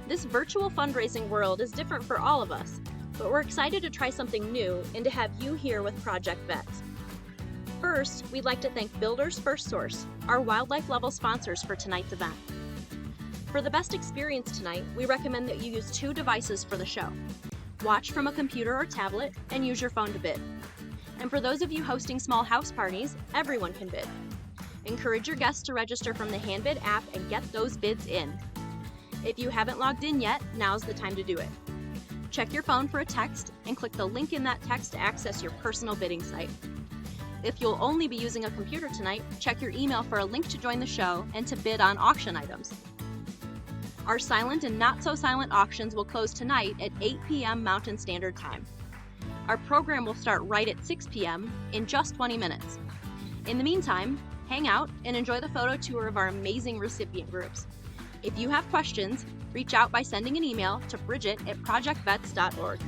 This virtual fundraising world is different for all of us, but we're excited to try something new and to have you here with Project V.E.T.S. First, we'd like to thank Builders First Source, our wildlife level sponsors for tonight's event. For the best experience tonight, we recommend that you use 2 devices for the show. Watch from a computer or tablet and use your phone to bid. And for those of you hosting small house parties, everyone can bid. Encourage your guests to register from the HandBid app and get those bids in. If you haven't logged in yet, now's the time to do it. Check your phone for a text and click the link in that text to access your personal bidding site. If you'll only be using a computer tonight, check your email for a link to join the show and to bid on auction items. Our silent and not so silent auctions will close tonight at 8 p.m. Mountain Standard Time. Our program will start right at 6 p.m. in just 20 minutes. In the meantime, hang out and enjoy the photo tour of our amazing recipient groups. If you have questions, reach out by sending an email to bridget@projectvets.org.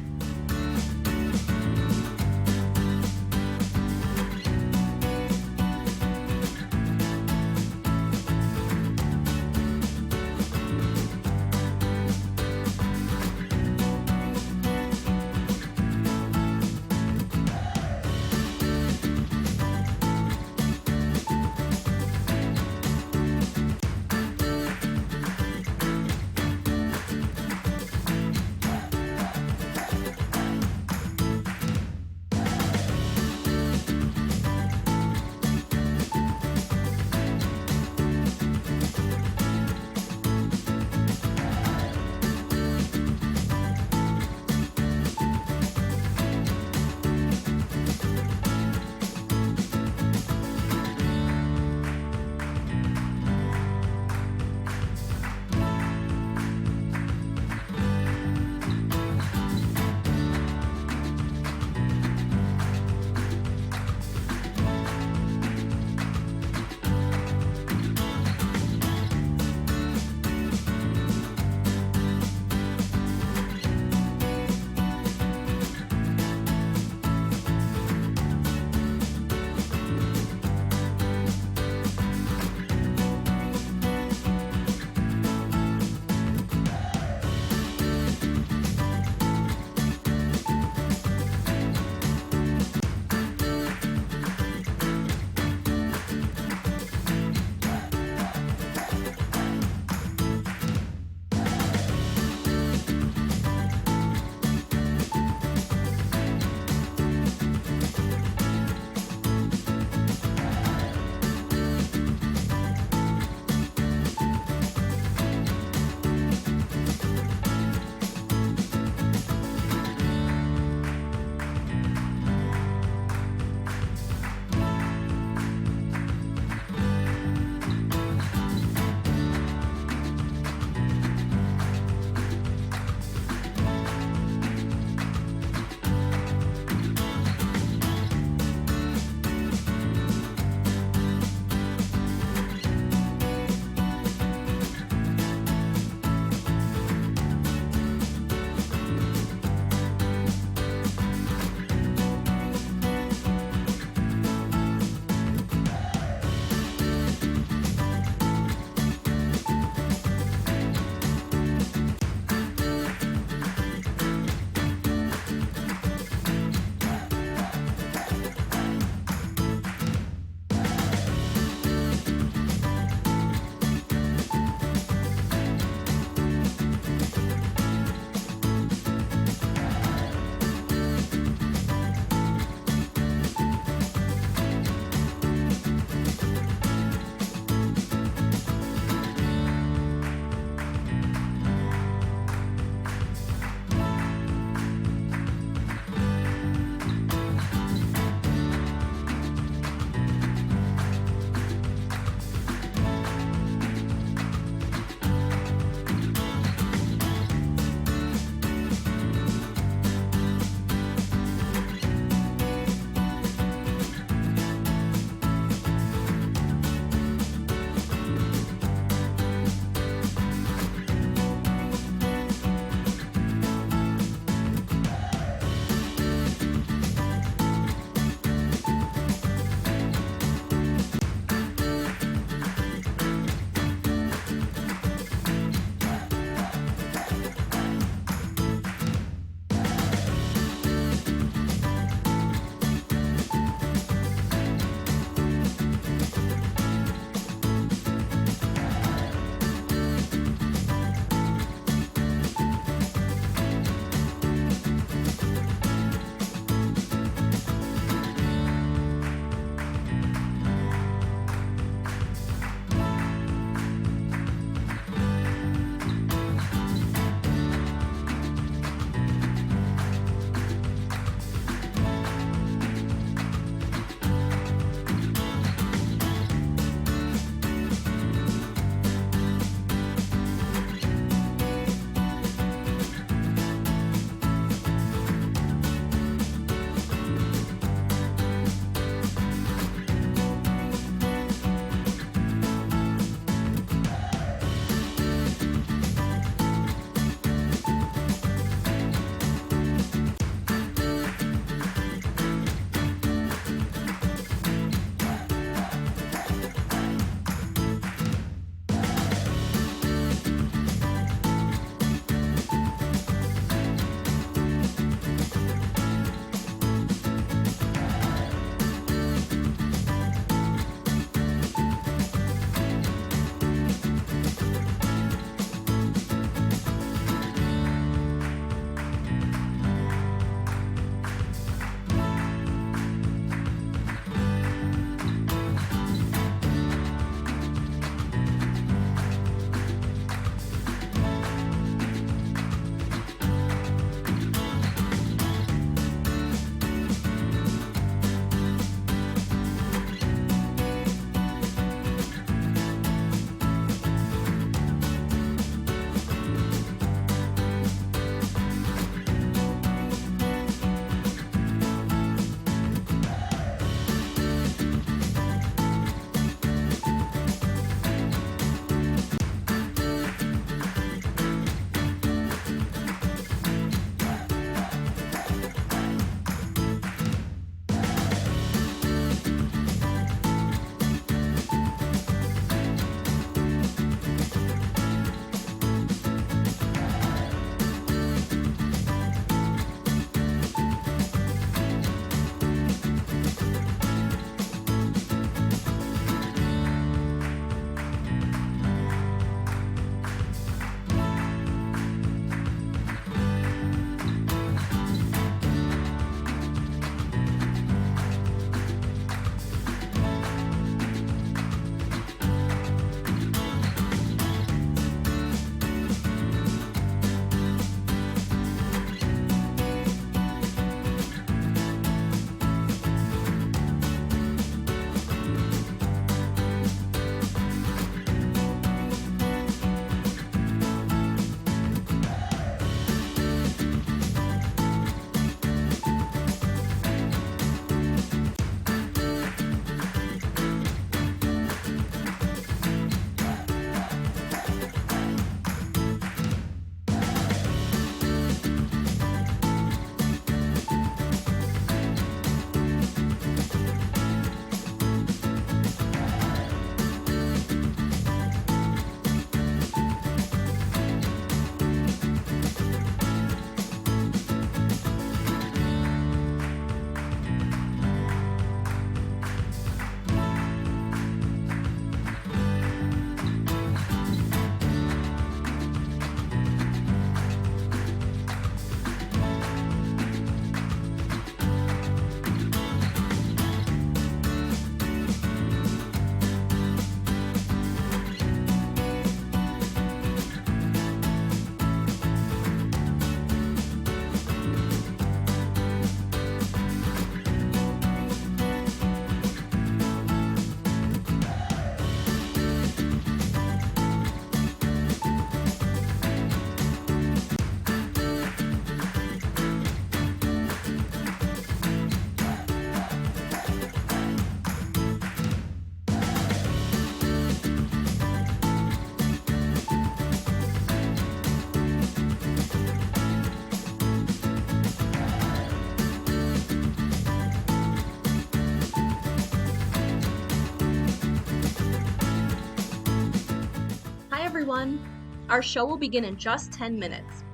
everyone! Our show will begin in just 10 minutes.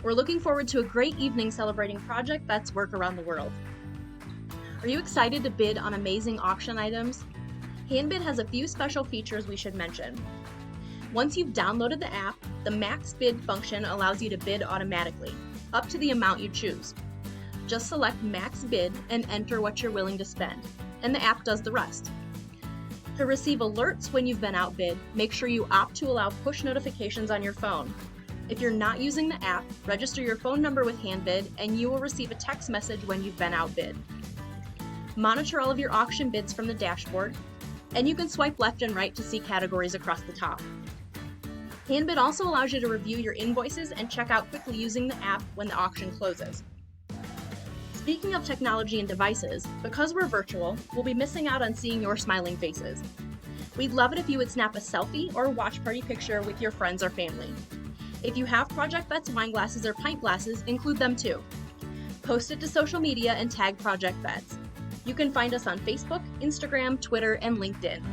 We're looking forward to a great evening celebrating Project V.E.T.S work around the world. Are you excited to bid on amazing auction items? HandBid has a few special features we should mention. Once you've downloaded the app, the max bid function allows you to bid automatically, up to the amount you choose. Just select max bid and enter what you're willing to spend, and the app does the rest. To receive alerts when you've been outbid, make sure you opt to allow push notifications on your phone. If you're not using the app, register your phone number with HandBid and you will receive a text message when you've been outbid. Monitor all of your auction bids from the dashboard, and you can swipe left and right to see categories across the top. HandBid also allows you to review your invoices and check out quickly using the app when the auction closes. Speaking of technology and devices, because we're virtual, we'll be missing out on seeing your smiling faces. We'd love it if you would snap a selfie or a watch party picture with your friends or family. If you have Project V.E.T.S wine glasses or pint glasses, include them too. Post it to social media and tag Project V.E.T.S. You can find us on Facebook, Instagram, Twitter, and LinkedIn.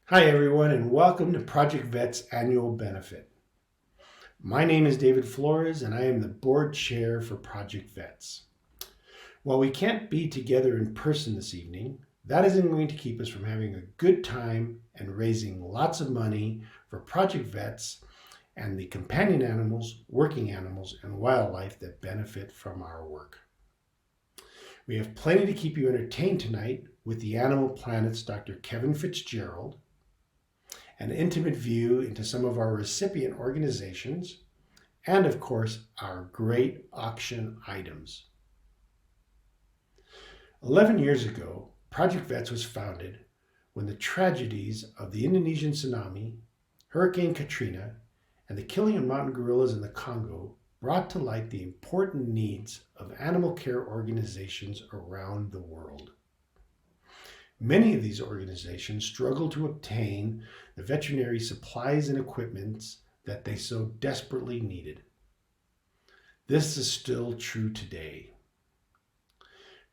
Hi everyone, and welcome to Project V.E.T.S annual benefit. My name is David Flores and I am the board chair for Project V.E.T.S. While we can't be together in person this evening, that isn't going to keep us from having a good time and raising lots of money for Project V.E.T.S and the companion animals, working animals, and wildlife that benefit from our work. We have plenty to keep you entertained tonight with the Animal Planet's Dr. Kevin Fitzgerald, an intimate view into some of our recipient organizations, and of course, our great auction items. 11 years ago, Project V.E.T.S was founded when the tragedies of the Indonesian tsunami, Hurricane Katrina, and the killing of mountain gorillas in the Congo brought to light the important needs of animal care organizations around the world. Many of these organizations struggle to obtain the veterinary supplies and equipment that they so desperately needed. This is still true today.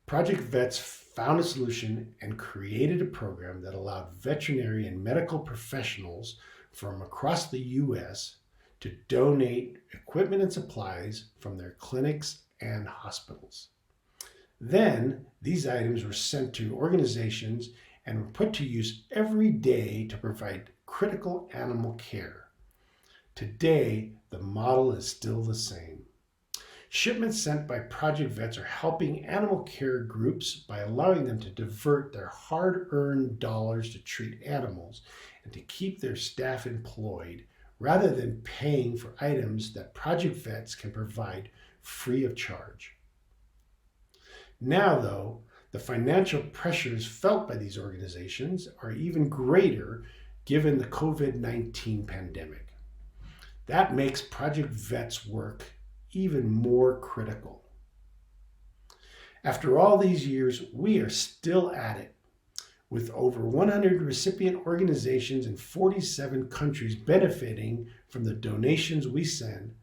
Project V.E.T.S found a solution and created a program that allowed veterinary and medical professionals from across the U.S. to donate equipment and supplies from their clinics and hospitals. Then, these items were sent to organizations and were put to use every day to provide critical animal care. Today, the model is still the same. Shipments sent by Project V.E.T.S are helping animal care groups by allowing them to divert their hard-earned dollars to treat animals and to keep their staff employed, rather than paying for items that Project V.E.T.S can provide free of charge. Now, though, the financial pressures felt by these organizations are even greater given the COVID-19 pandemic. That makes Project V.E.T.S work even more critical. After all these years, we are still at it, with over 100 recipient organizations in 47 countries benefiting from the donations we send.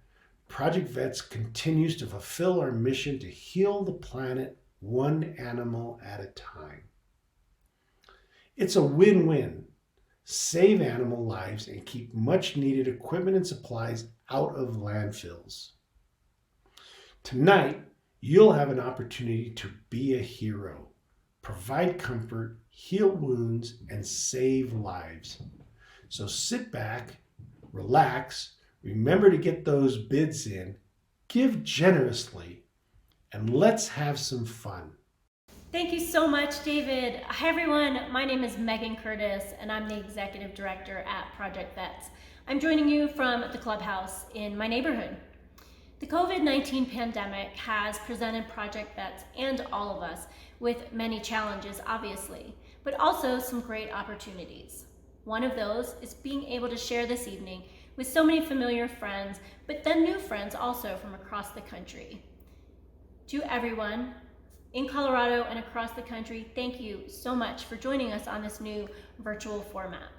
Project V.E.T.S continues to fulfill our mission to heal the planet one animal at a time. It's a win-win. Save animal lives and keep much needed equipment and supplies out of landfills. Tonight, you'll have an opportunity to be a hero, provide comfort, heal wounds, and save lives. So sit back, relax, remember to get those bids in, give generously, and let's have some fun. Thank you so much, David. Hi, everyone. My name is Megan Curtis, and I'm the Executive Director at Project V.E.T.S. I'm joining you from the clubhouse in my neighborhood. The COVID-19 pandemic has presented Project V.E.T.S and all of us with many challenges, obviously, but also some great opportunities. One of those is being able to share this evening with so many familiar friends, but then new friends also from across the country. To everyone in Colorado and across the country, thank you so much for joining us on this new virtual format.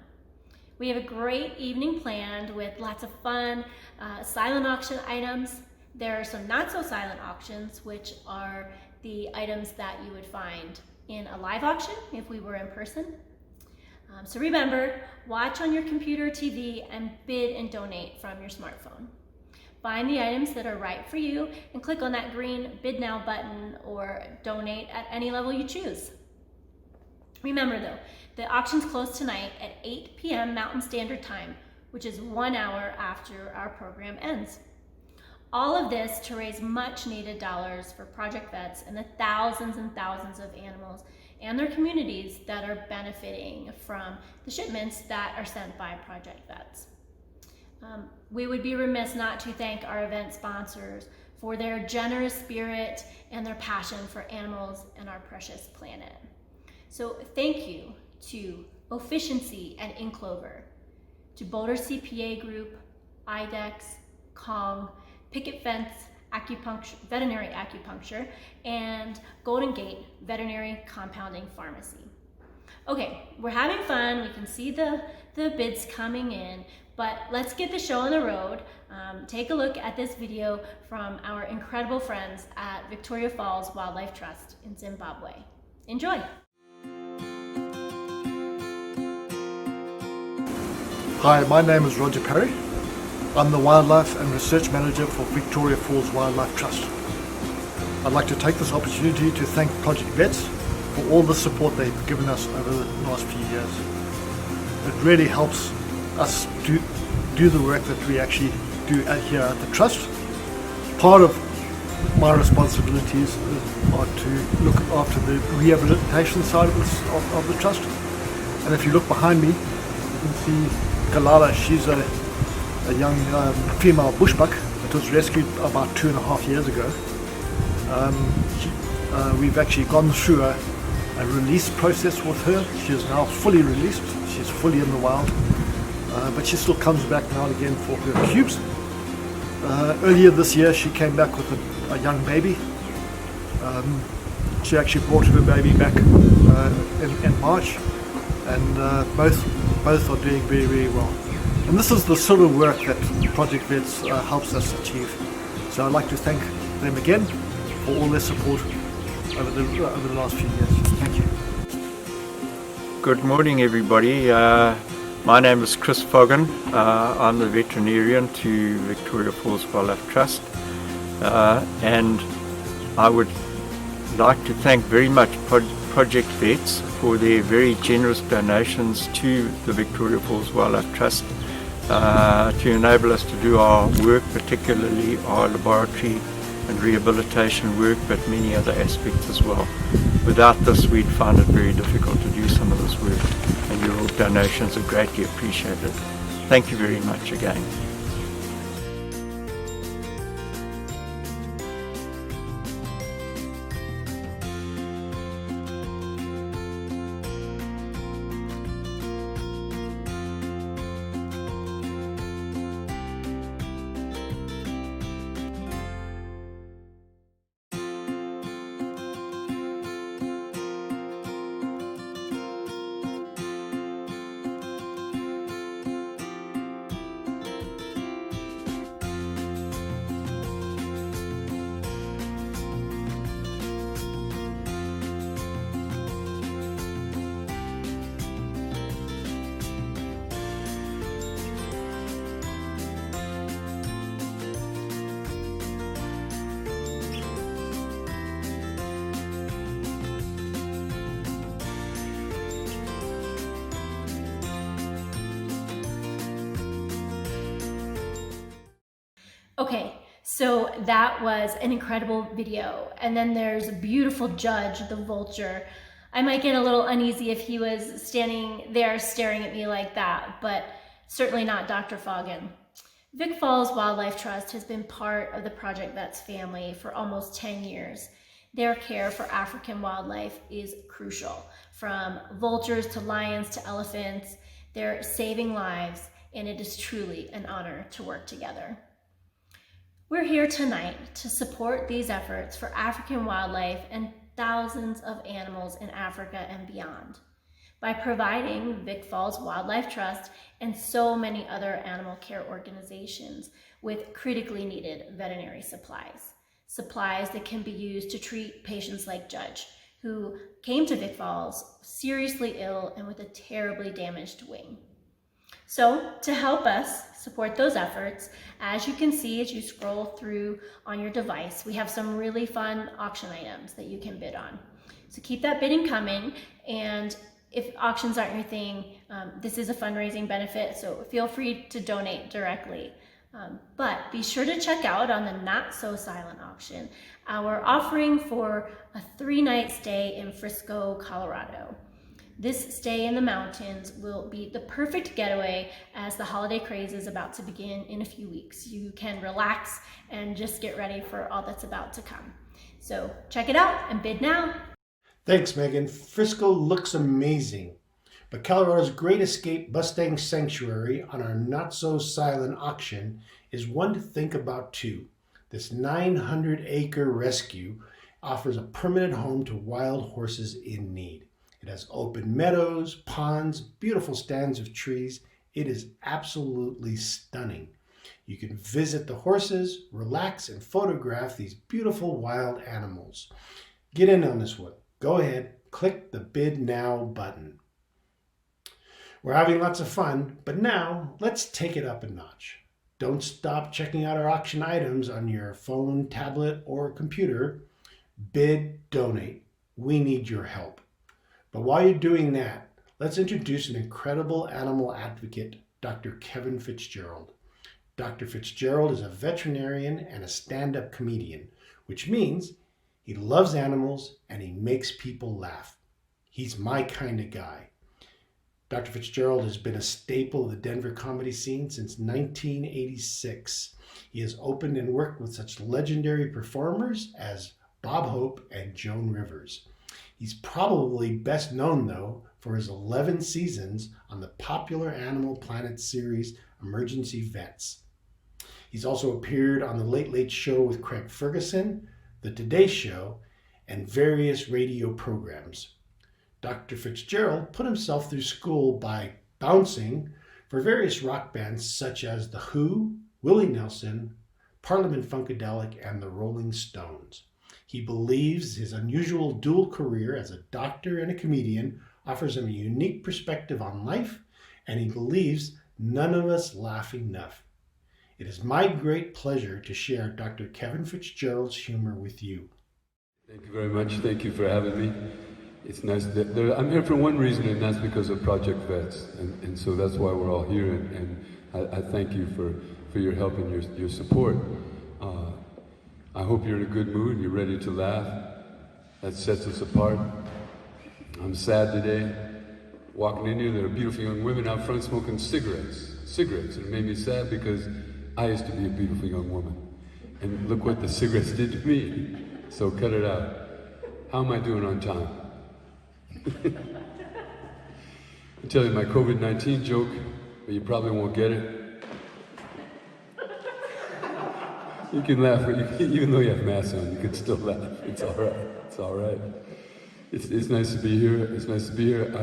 We have a great evening planned with lots of fun silent auction items. There are some not so silent auctions, which are the items that you would find in a live auction if we were in person. So remember, watch on your computer or TV and bid and donate from your smartphone. Find the items that are right for you and click on that green Bid Now button or donate at any level you choose. Remember though, the auctions close tonight at 8 p.m. Mountain Standard Time, which is 1 hour after our program ends. All of this to raise much needed dollars for Project V.E.T.S and the thousands and thousands of animals and their communities that are benefiting from the shipments that are sent by Project V.E.T.S. We would be remiss not to thank our event sponsors for their generous spirit and their passion for animals and our precious planet. So thank you to Efficiency and Inklover, to Boulder CPA Group, IDEX, Kong, Picket Fence, Veterinary Acupuncture, and Golden Gate Veterinary Compounding Pharmacy. Okay, we're having fun. We can see the bids coming in, but let's get the show on the road. Take a look at this video from our incredible friends at Victoria Falls Wildlife Trust in Zimbabwe. Enjoy. Hi, my name is Roger Perry. I'm the Wildlife and Research Manager for Victoria Falls Wildlife Trust. I'd like to take this opportunity to thank Project V.E.T.S for all the support they've given us over the last few years. It really helps us do the work that we actually do here at the Trust. Part of my responsibilities are to look after the rehabilitation side of the Trust. And if you look behind me, you can see Kalala. She's a young female bushbuck that was rescued about 2.5 years ago. We've actually gone through a release process with her. She is now fully released. She's fully in the wild, but she still comes back now and again for her cubes. Earlier this year she came back with a young baby. She actually brought her baby back in March, and both are doing very, very well. And this is the sort of work that Project V.E.T.S helps us achieve. So I'd like to thank them again for all their support over the last few years. Thank you. Good morning, everybody. My name is Chris Foggan. I'm the veterinarian to Victoria Falls Wildlife Trust, and I would like to thank very much Project V.E.T.S for their very generous donations to the Victoria Falls Wildlife Trust to enable us to do our work, particularly our laboratory and rehabilitation work, but many other aspects as well. Without this, we'd find it very difficult to do some of this work, and your donations are greatly appreciated. Thank you very much again. Okay, so that was an incredible video. And then there's a beautiful Judge, the vulture. I might get a little uneasy if he was standing there staring at me like that, but certainly not Dr. Foggan. Vic Falls Wildlife Trust has been part of the Project V.E.T.S family for almost 10 years. Their care for African wildlife is crucial. From vultures to lions to elephants, they're saving lives, and it is truly an honor to work together. We're here tonight to support these efforts for African wildlife and thousands of animals in Africa and beyond by providing Vic Falls Wildlife Trust and so many other animal care organizations with critically needed veterinary supplies. Supplies that can be used to treat patients like Judge, who came to Vic Falls seriously ill and with a terribly damaged wing. So to help us support those efforts, as you can see as you scroll through on your device, we have some really fun auction items that you can bid on. So keep that bidding coming, and if auctions aren't your thing, this is a fundraising benefit, so feel free to donate directly. But be sure to check out on the Not So Silent auction our offering for a 3-night stay in Frisco, Colorado. This stay in the mountains will be the perfect getaway as the holiday craze is about to begin in a few weeks. You can relax and just get ready for all that's about to come. So check it out and bid now. Thanks, Megan. Frisco looks amazing. But Colorado's Great Escape Mustang Sanctuary on our Not So Silent auction is one to think about too. This 900-acre rescue offers a permanent home to wild horses in need. It has open meadows, ponds, beautiful stands of trees. It is absolutely stunning. You can visit the horses, relax, and photograph these beautiful wild animals. Get in on this one. Go ahead, click the Bid Now button. We're having lots of fun, but now let's take it up a notch. Don't stop checking out our auction items on your phone, tablet, or computer. Bid, donate. We need your help. But while you're doing that, let's introduce an incredible animal advocate, Dr. Kevin Fitzgerald. Dr. Fitzgerald is a veterinarian and a stand-up comedian, which means he loves animals and he makes people laugh. He's my kind of guy. Dr. Fitzgerald has been a staple of the Denver comedy scene since 1986. He has opened and worked with such legendary performers as Bob Hope and Joan Rivers. He's probably best known, though, for his 11 seasons on the popular Animal Planet series Emergency Vets. He's also appeared on The Late Late Show with Craig Ferguson, The Today Show, and various radio programs. Dr. Fitzgerald put himself through school by bouncing for various rock bands such as The Who, Willie Nelson, Parliament Funkadelic, and the Rolling Stones. He believes his unusual dual career as a doctor and a comedian offers him a unique perspective on life, and he believes none of us laugh enough. It is my great pleasure to share Dr. Kevin Fitzgerald's humor with you. Thank you very much. Thank you for having me. It's nice that I'm here for one reason, and that's because of Project V.E.T.S. And so that's why we're all here, and I thank you for your help and your support. I hope you're in a good mood, you're ready to laugh. That sets us apart. I'm sad today. Walking in here, there are beautiful young women out front smoking cigarettes. And it made me sad because I used to be a beautiful young woman. And look what the cigarettes did to me. So cut it out. How am I doing on time? I'll tell you my COVID-19 joke, but you probably won't get it. You can laugh, but even though you have masks on, you can still laugh. It's all right. It's all right. It's nice to be here. It's nice to be here.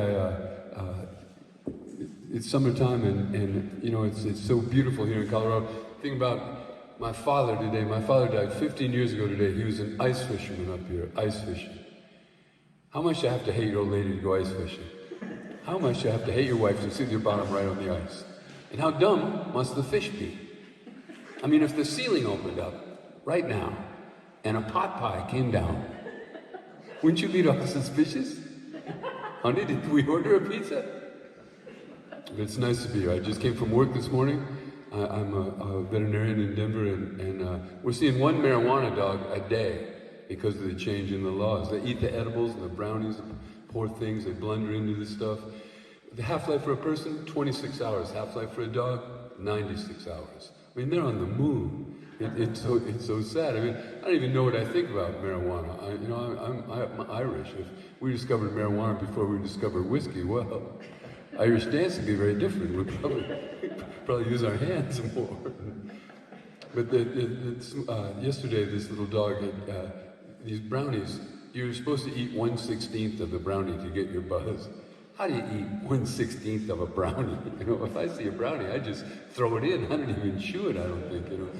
It's summertime, and you know it's so beautiful here in Colorado. Think about my father today. My father died 15 years ago today. He was an ice fisherman up here, ice fishing. How much do you have to hate your old lady to go ice fishing? How much do you have to hate your wife to sit with your bottom right on the ice? And how dumb must the fish be? I mean, if the ceiling opened up right now and a pot pie came down, wouldn't you be all suspicious? Honey, did we order a pizza? But it's nice to be here. I just came from work this morning. I'm a veterinarian in Denver, and we're seeing one marijuana dog a day because of the change in the laws. They eat the edibles and the brownies, the poor things, they blunder into this stuff. The half-life for a person, 26 hours. Half-life for a dog, 96 hours. I mean, they're on the moon. It's so sad. I mean, I don't even know what I think about marijuana. I'm Irish. If we discovered marijuana before we discovered whiskey, well, Irish dancing would be very different. We'd probably use our hands more. But yesterday, this little dog had these brownies. You're supposed to eat 1/16 of the brownie to get your buzz. How do you eat 1/16 of a brownie? You know, if I see a brownie, I just throw it in. I don't even chew it, I don't think, you know.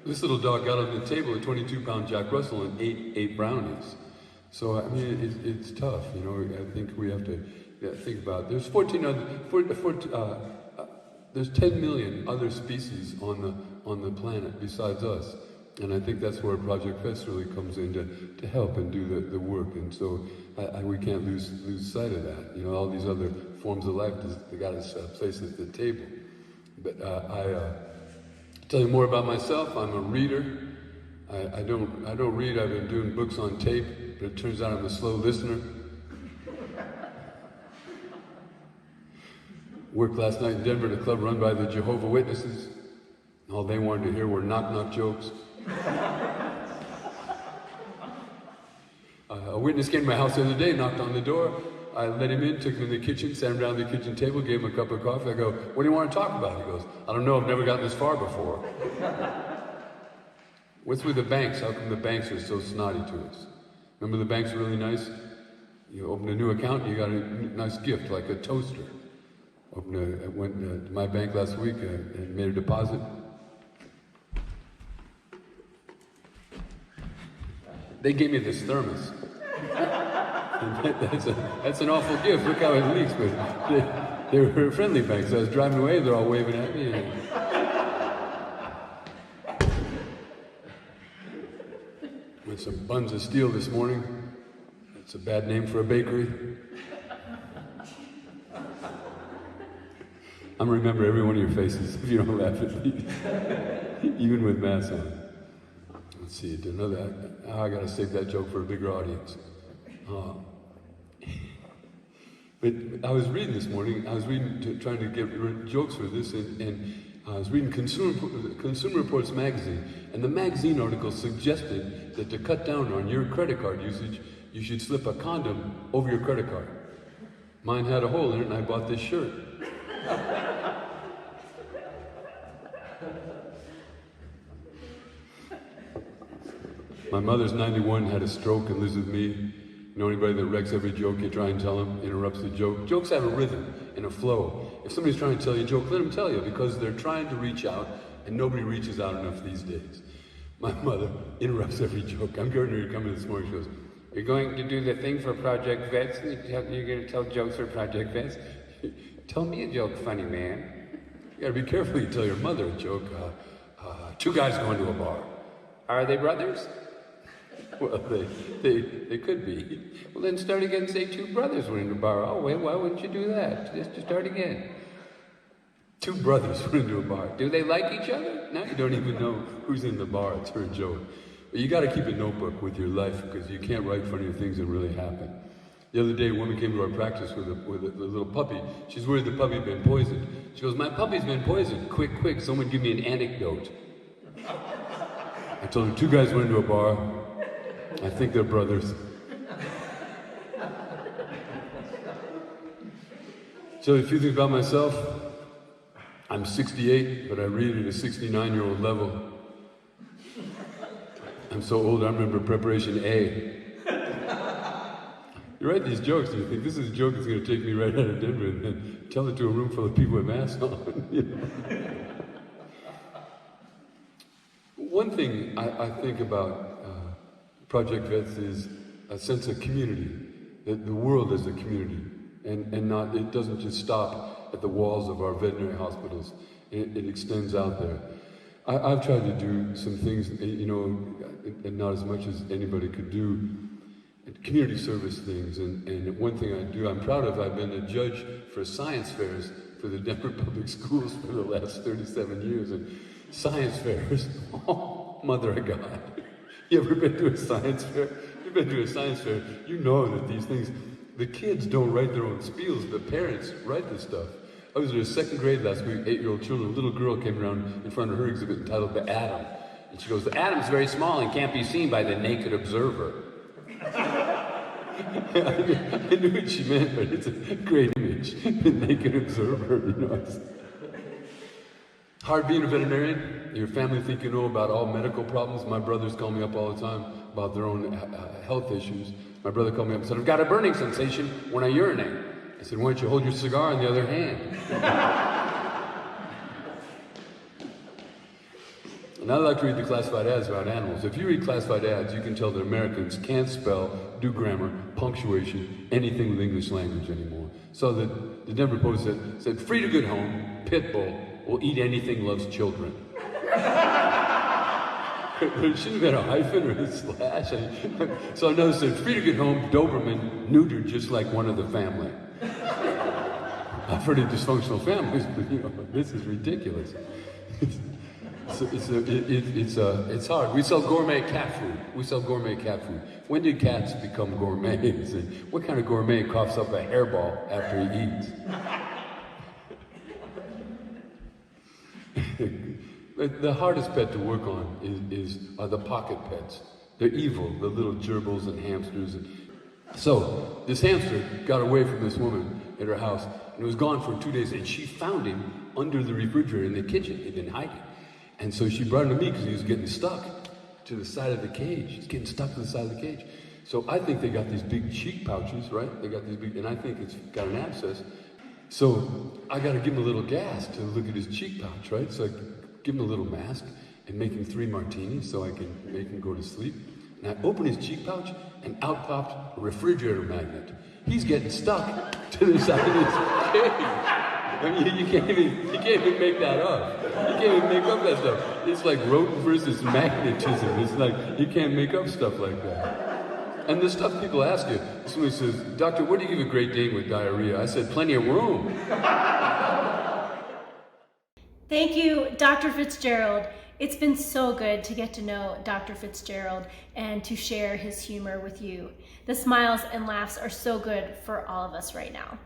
This little dog got on the table, a 22-pound Jack Russell, and ate 8 brownies. So, I mean, it's tough, you know. I think we have to think about it. There's 10 million other species on the planet besides us. And I think that's where Project V.E.T.S. really comes in to help and do the work. And so we can't lose sight of that. You know, all these other forms of life, they got a place at the table. But tell you more about myself. I'm a reader. I don't read. I've been doing books on tape, but it turns out I'm a slow listener. Worked last night in Denver at a club run by the Jehovah's Witnesses. All they wanted to hear were knock-knock jokes. A witness came to my house the other day, knocked on the door. I let him in, took him in the kitchen, sat him down at the kitchen table, gave him a cup of coffee. I go, "What do you want to talk about?" He goes, "I don't know, I've never gotten this far before." What's with the banks? How come the banks are so snotty to us? Remember the banks are really nice? You open a new account, you got a nice gift, like a toaster. I went to my bank last week and made a deposit. They gave me this thermos. That's an awful gift. Look how it leaks. But They were a friendly bank, so I was driving away, they're all waving at me. And with some buns of steel this morning. It's a bad name for a bakery. I'm gonna remember every one of your faces if you don't laugh at me, even with masks on. Let's see, I gotta save that joke for a bigger audience. But I was reading this morning, trying to get jokes for this, and I was reading Consumer Reports magazine, and the magazine article suggested that to cut down on your credit card usage, you should slip a condom over your credit card. Mine had a hole in it, and I bought this shirt. My mother's 91, had a stroke, and lives with me. You know anybody that wrecks every joke you try and tell them, interrupts the joke? Jokes have a rhythm and a flow. If somebody's trying to tell you a joke, let them tell you, because they're trying to reach out, and nobody reaches out enough these days. My mother interrupts every joke. I'm getting ready to come in this morning, she goes, "You're going to do the thing for Project Vets? You're going to tell jokes for Project Vets? Tell me a joke, funny man." You gotta be careful you tell your mother a joke. Two guys going to a bar. Are they brothers? Well, they could be. Well, then start again and say two brothers went into a bar. Oh, wait, why wouldn't you do that? Just to start again. Two brothers went into a bar. Do they like each other? Now you don't even know who's in the bar. It's her joke. But you gotta keep a notebook with your life, because you can't write funny things that really happen. The other day, a woman came to our practice with a little puppy. She's worried the puppy had been poisoned. She goes, "My puppy's been poisoned. Quick, someone give me an anecdote." I told her, two guys went into a bar. I think they're brothers. So a few things about myself. I'm 68, but I read at a 69-year-old level. I'm so old, I remember preparation A. You write these jokes and you think, this is a joke that's going to take me right out of Denver, and then tell it to a room full of people with masks on. You know? One thing I think about Project Vets is a sense of community, that the world is a community, and not, it doesn't just stop at the walls of our veterinary hospitals. It extends out there. I've tried to do some things, you know, and not as much as anybody could do, community service things, and one thing I do, I'm proud of, I've been a judge for science fairs for the Denver Public Schools for the last 37 years, and science fairs, oh, mother of God. You ever been to a science fair? You've been to a science fair, you know that these things, the kids don't write their own spiels, the parents write the stuff. I was in a second grade last week, 8-year-old children, a little girl came around in front of her exhibit entitled The Atom. And she goes, "The atom's very small and can't be seen by the naked observer." I knew what she meant, but it's a great image, the naked observer, you know. Hard being a veterinarian. Your family think you know about all medical problems. My brothers call me up all the time about their own health issues. My brother called me up and said, "I've got a burning sensation when I urinate." I said, "Why don't you hold your cigar in the other hand?" And I like to read the classified ads about animals. If you read classified ads, you can tell that Americans can't spell, do grammar, punctuation, anything with English language anymore. So that the Denver Post said, "Free to good home, pit bull, will eat anything, loves children." There shouldn't have been a hyphen or a slash. So I noticed that free to get home, Doberman, neutered just like one of the family. I've heard of dysfunctional families, but you know, this is ridiculous. It's hard. We sell gourmet cat food. When did cats become gourmets? And what kind of gourmet coughs up a hairball after he eats? The hardest pet to work on are the pocket pets. They're evil, the little gerbils and hamsters. So this hamster got away from this woman at her house and was gone for 2 days, and she found him under the refrigerator in the kitchen. He'd been hiding. And so she brought him to me because he was getting stuck to the side of the cage. He's getting stuck to the side of the cage. So I think they got these big cheek pouches, right? They got these big, and I think it's got an abscess. So I got to give him a little gas to look at his cheek pouch, right? So I give him a little mask and make him 3 martinis so I can make him go to sleep. And I open his cheek pouch and out popped a refrigerator magnet. He's getting stuck to the side of his cage. I mean, you can't even make that up. You can't even make up that stuff. It's like rodent versus magnetism. It's like, you can't make up stuff like that. And the stuff people ask you, somebody says, "Doctor, what do you give a Great Dane with diarrhea?" I said, "Plenty of room." Thank you, Dr. Fitzgerald. It's been so good to get to know Dr. Fitzgerald and to share his humor with you. The smiles and laughs are so good for all of us right now.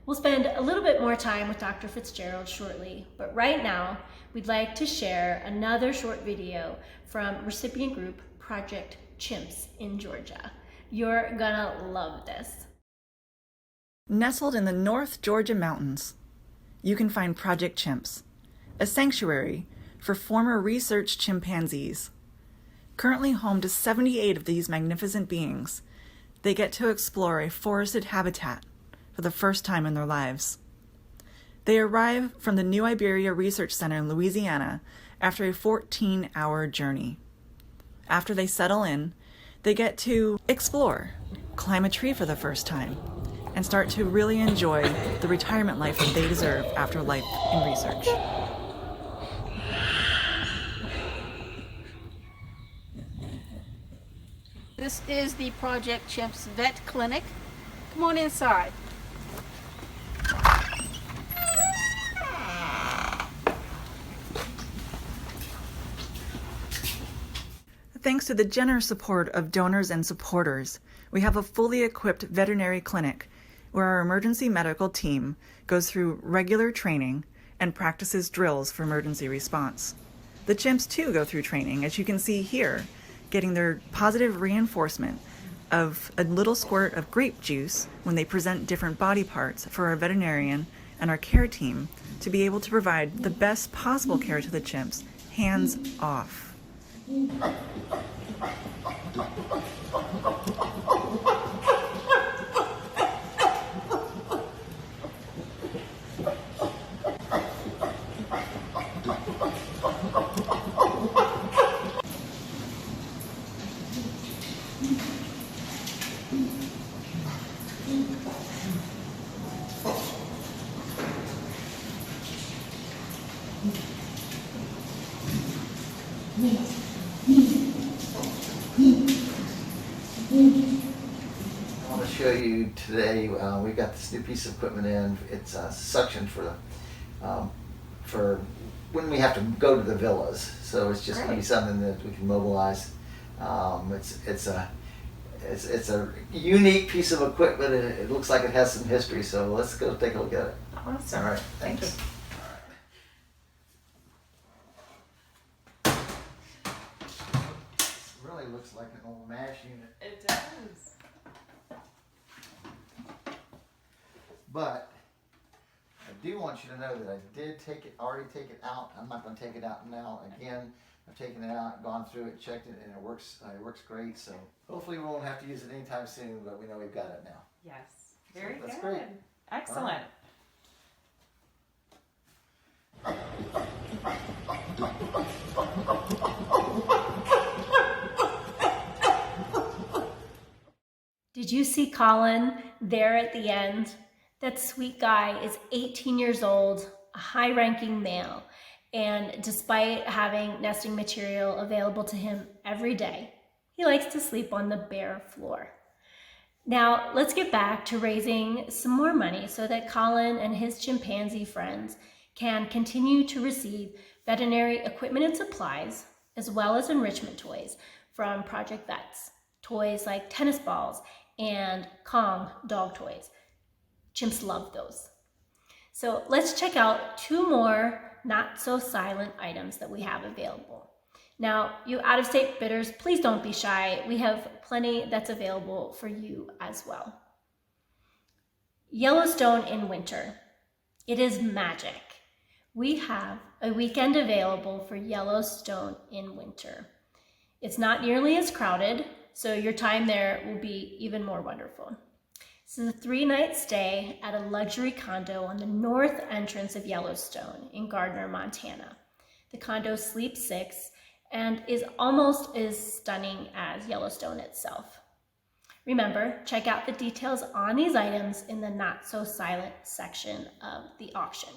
We'll spend a little bit more time with Dr. Fitzgerald shortly, but right now we'd like to share another short video from recipient group Project Chimps in Georgia. You're gonna love this. Nestled in the North Georgia mountains, you can find Project Chimps, a sanctuary for former research chimpanzees. Currently home to 78 of these magnificent beings, they get to explore a forested habitat for the first time in their lives. They arrive from the New Iberia Research Center in Louisiana after a 14-hour journey. After they settle in, they get to explore, climb a tree for the first time, and start to really enjoy the retirement life that they deserve after life in research. This is the Project Chimps Vet Clinic. Come on inside. Thanks to the generous support of donors and supporters, we have a fully equipped veterinary clinic where our emergency medical team goes through regular training and practices drills for emergency response. The chimps too go through training, as you can see here, getting their positive reinforcement of a little squirt of grape juice when they present different body parts for our veterinarian and our care team to be able to provide the best possible care to the chimps, hands off. I want to show you today, we've got this new piece of equipment in. It's a suction for when we have to go to the villas. So it's just going to be something that we can mobilize. It's a unique piece of equipment. It looks like it has some history, so let's go take a look at it. Awesome. All right, thanks. Thank you. Really looks like an old MASH unit. It does. But I do want you to know that I did already take it out. I'm not going to take it out now. Again, I've taken it out, gone through it, checked it, and it works great. So hopefully we won't have to use it anytime soon, but we know we've got it now. Yes. Very So that's good. great. Excellent. Did you see Colin there at the end? That sweet guy is 18 years old, a high-ranking male, and despite having nesting material available to him every day, he likes to sleep on the bare floor. Now, let's get back to raising some more money so that Colin and his chimpanzee friends can continue to receive veterinary equipment and supplies, as well as enrichment toys from Project V.E.T.S. Toys like tennis balls and Kong dog toys. Chimps love those. So let's check out two more not so silent items that we have available. Now, you out-of-state bidders, please don't be shy. We have plenty that's available for you as well. Yellowstone in winter. It is magic. We have a weekend available for Yellowstone in winter. It's not nearly as crowded, so your time there will be even more wonderful. This is a 3-night stay at a luxury condo on the north entrance of Yellowstone in Gardner, Montana. The condo sleeps 6 and is almost as stunning as Yellowstone itself. Remember, check out the details on these items in the Not So Silent section of the auction.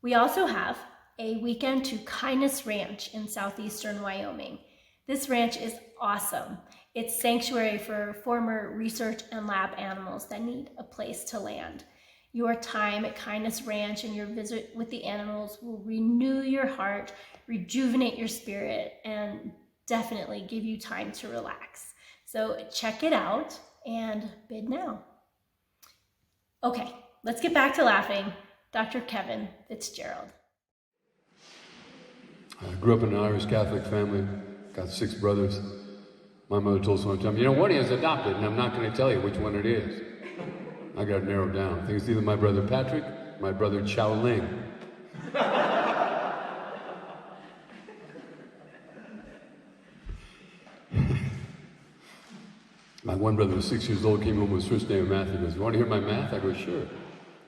We also have a weekend to Kindness Ranch in southeastern Wyoming. This ranch is awesome. It's sanctuary for former research and lab animals that need a place to land. Your time at Kindness Ranch and your visit with the animals will renew your heart, rejuvenate your spirit, and definitely give you time to relax. So check it out and bid now. Okay, let's get back to laughing. Dr. Kevin Fitzgerald. I grew up in an Irish Catholic family, got 6 brothers. My mother told us one time, you know, one is adopted, and I'm not going to tell you which one it is. I got it narrowed down. I think it's either my brother Patrick, my brother Chow Ling. My one brother was 6 years old, came home with his first day of math. He goes, you want to hear my math? I go, sure. He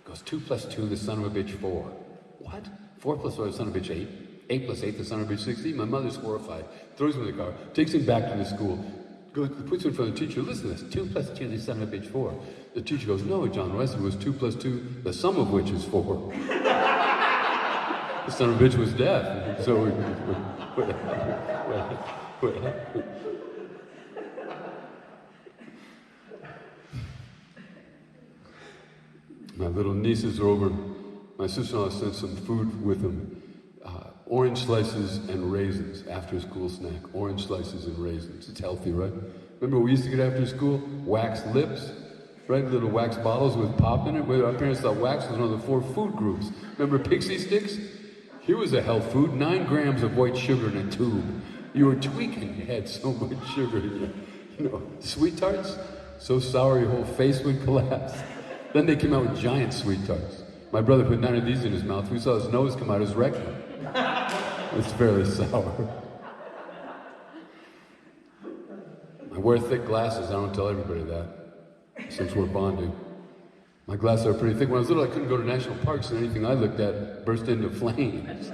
goes, 2 plus 2, the son of a bitch, 4. What? 4 plus 4, the son of a bitch, 8. 8 plus 8, the son of a bitch, 16. My mother's horrified. Throws him in the car, takes him back to the school, goes, puts him in front of the teacher. Listen to this, 2 plus 2, the son of a bitch, 4. The teacher goes, no, John West, it was 2 plus 2, the sum of which is 4. The son of a bitch was deaf. So my little nieces are over. My sister-in-law sent some food with them. Orange slices and raisins, after school snack. Orange slices and raisins. It's healthy, right? Remember what we used to get after school? Wax lips, right? Little wax bottles with pop in it. Our parents thought wax was one of the 4 food groups. Remember Pixie Sticks? Here was a health food, 9 grams of white sugar in a tube. You were tweaking, you had so much sugar in you. Sweet Tarts? So sour your whole face would collapse. Then they came out with giant Sweet Tarts. My brother put 9 of these in his mouth. We saw his nose come out his rectum. It's fairly sour. I wear thick glasses. I don't tell everybody that, since we're bonding. My glasses are pretty thick. When I was little, I couldn't go to national parks, and anything I looked at burst into flames.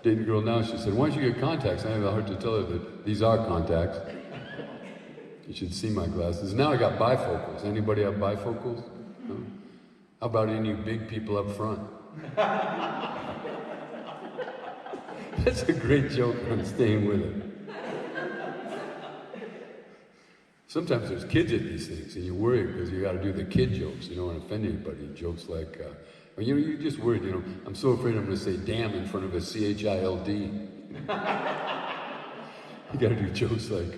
Dating a girl now, she said, why don't you get contacts? I have a hard to tell her that these are contacts. You should see my glasses. Now I got bifocals. Anybody have bifocals? No? How about any big people up front? That's a great joke, and I'm staying with it. Sometimes there's kids at these things, and you worry because you got to do the kid jokes. You don't want to offend anybody. Jokes like, you're just worried, I'm so afraid I'm going to say damn in front of a CHILD. You got to do jokes like,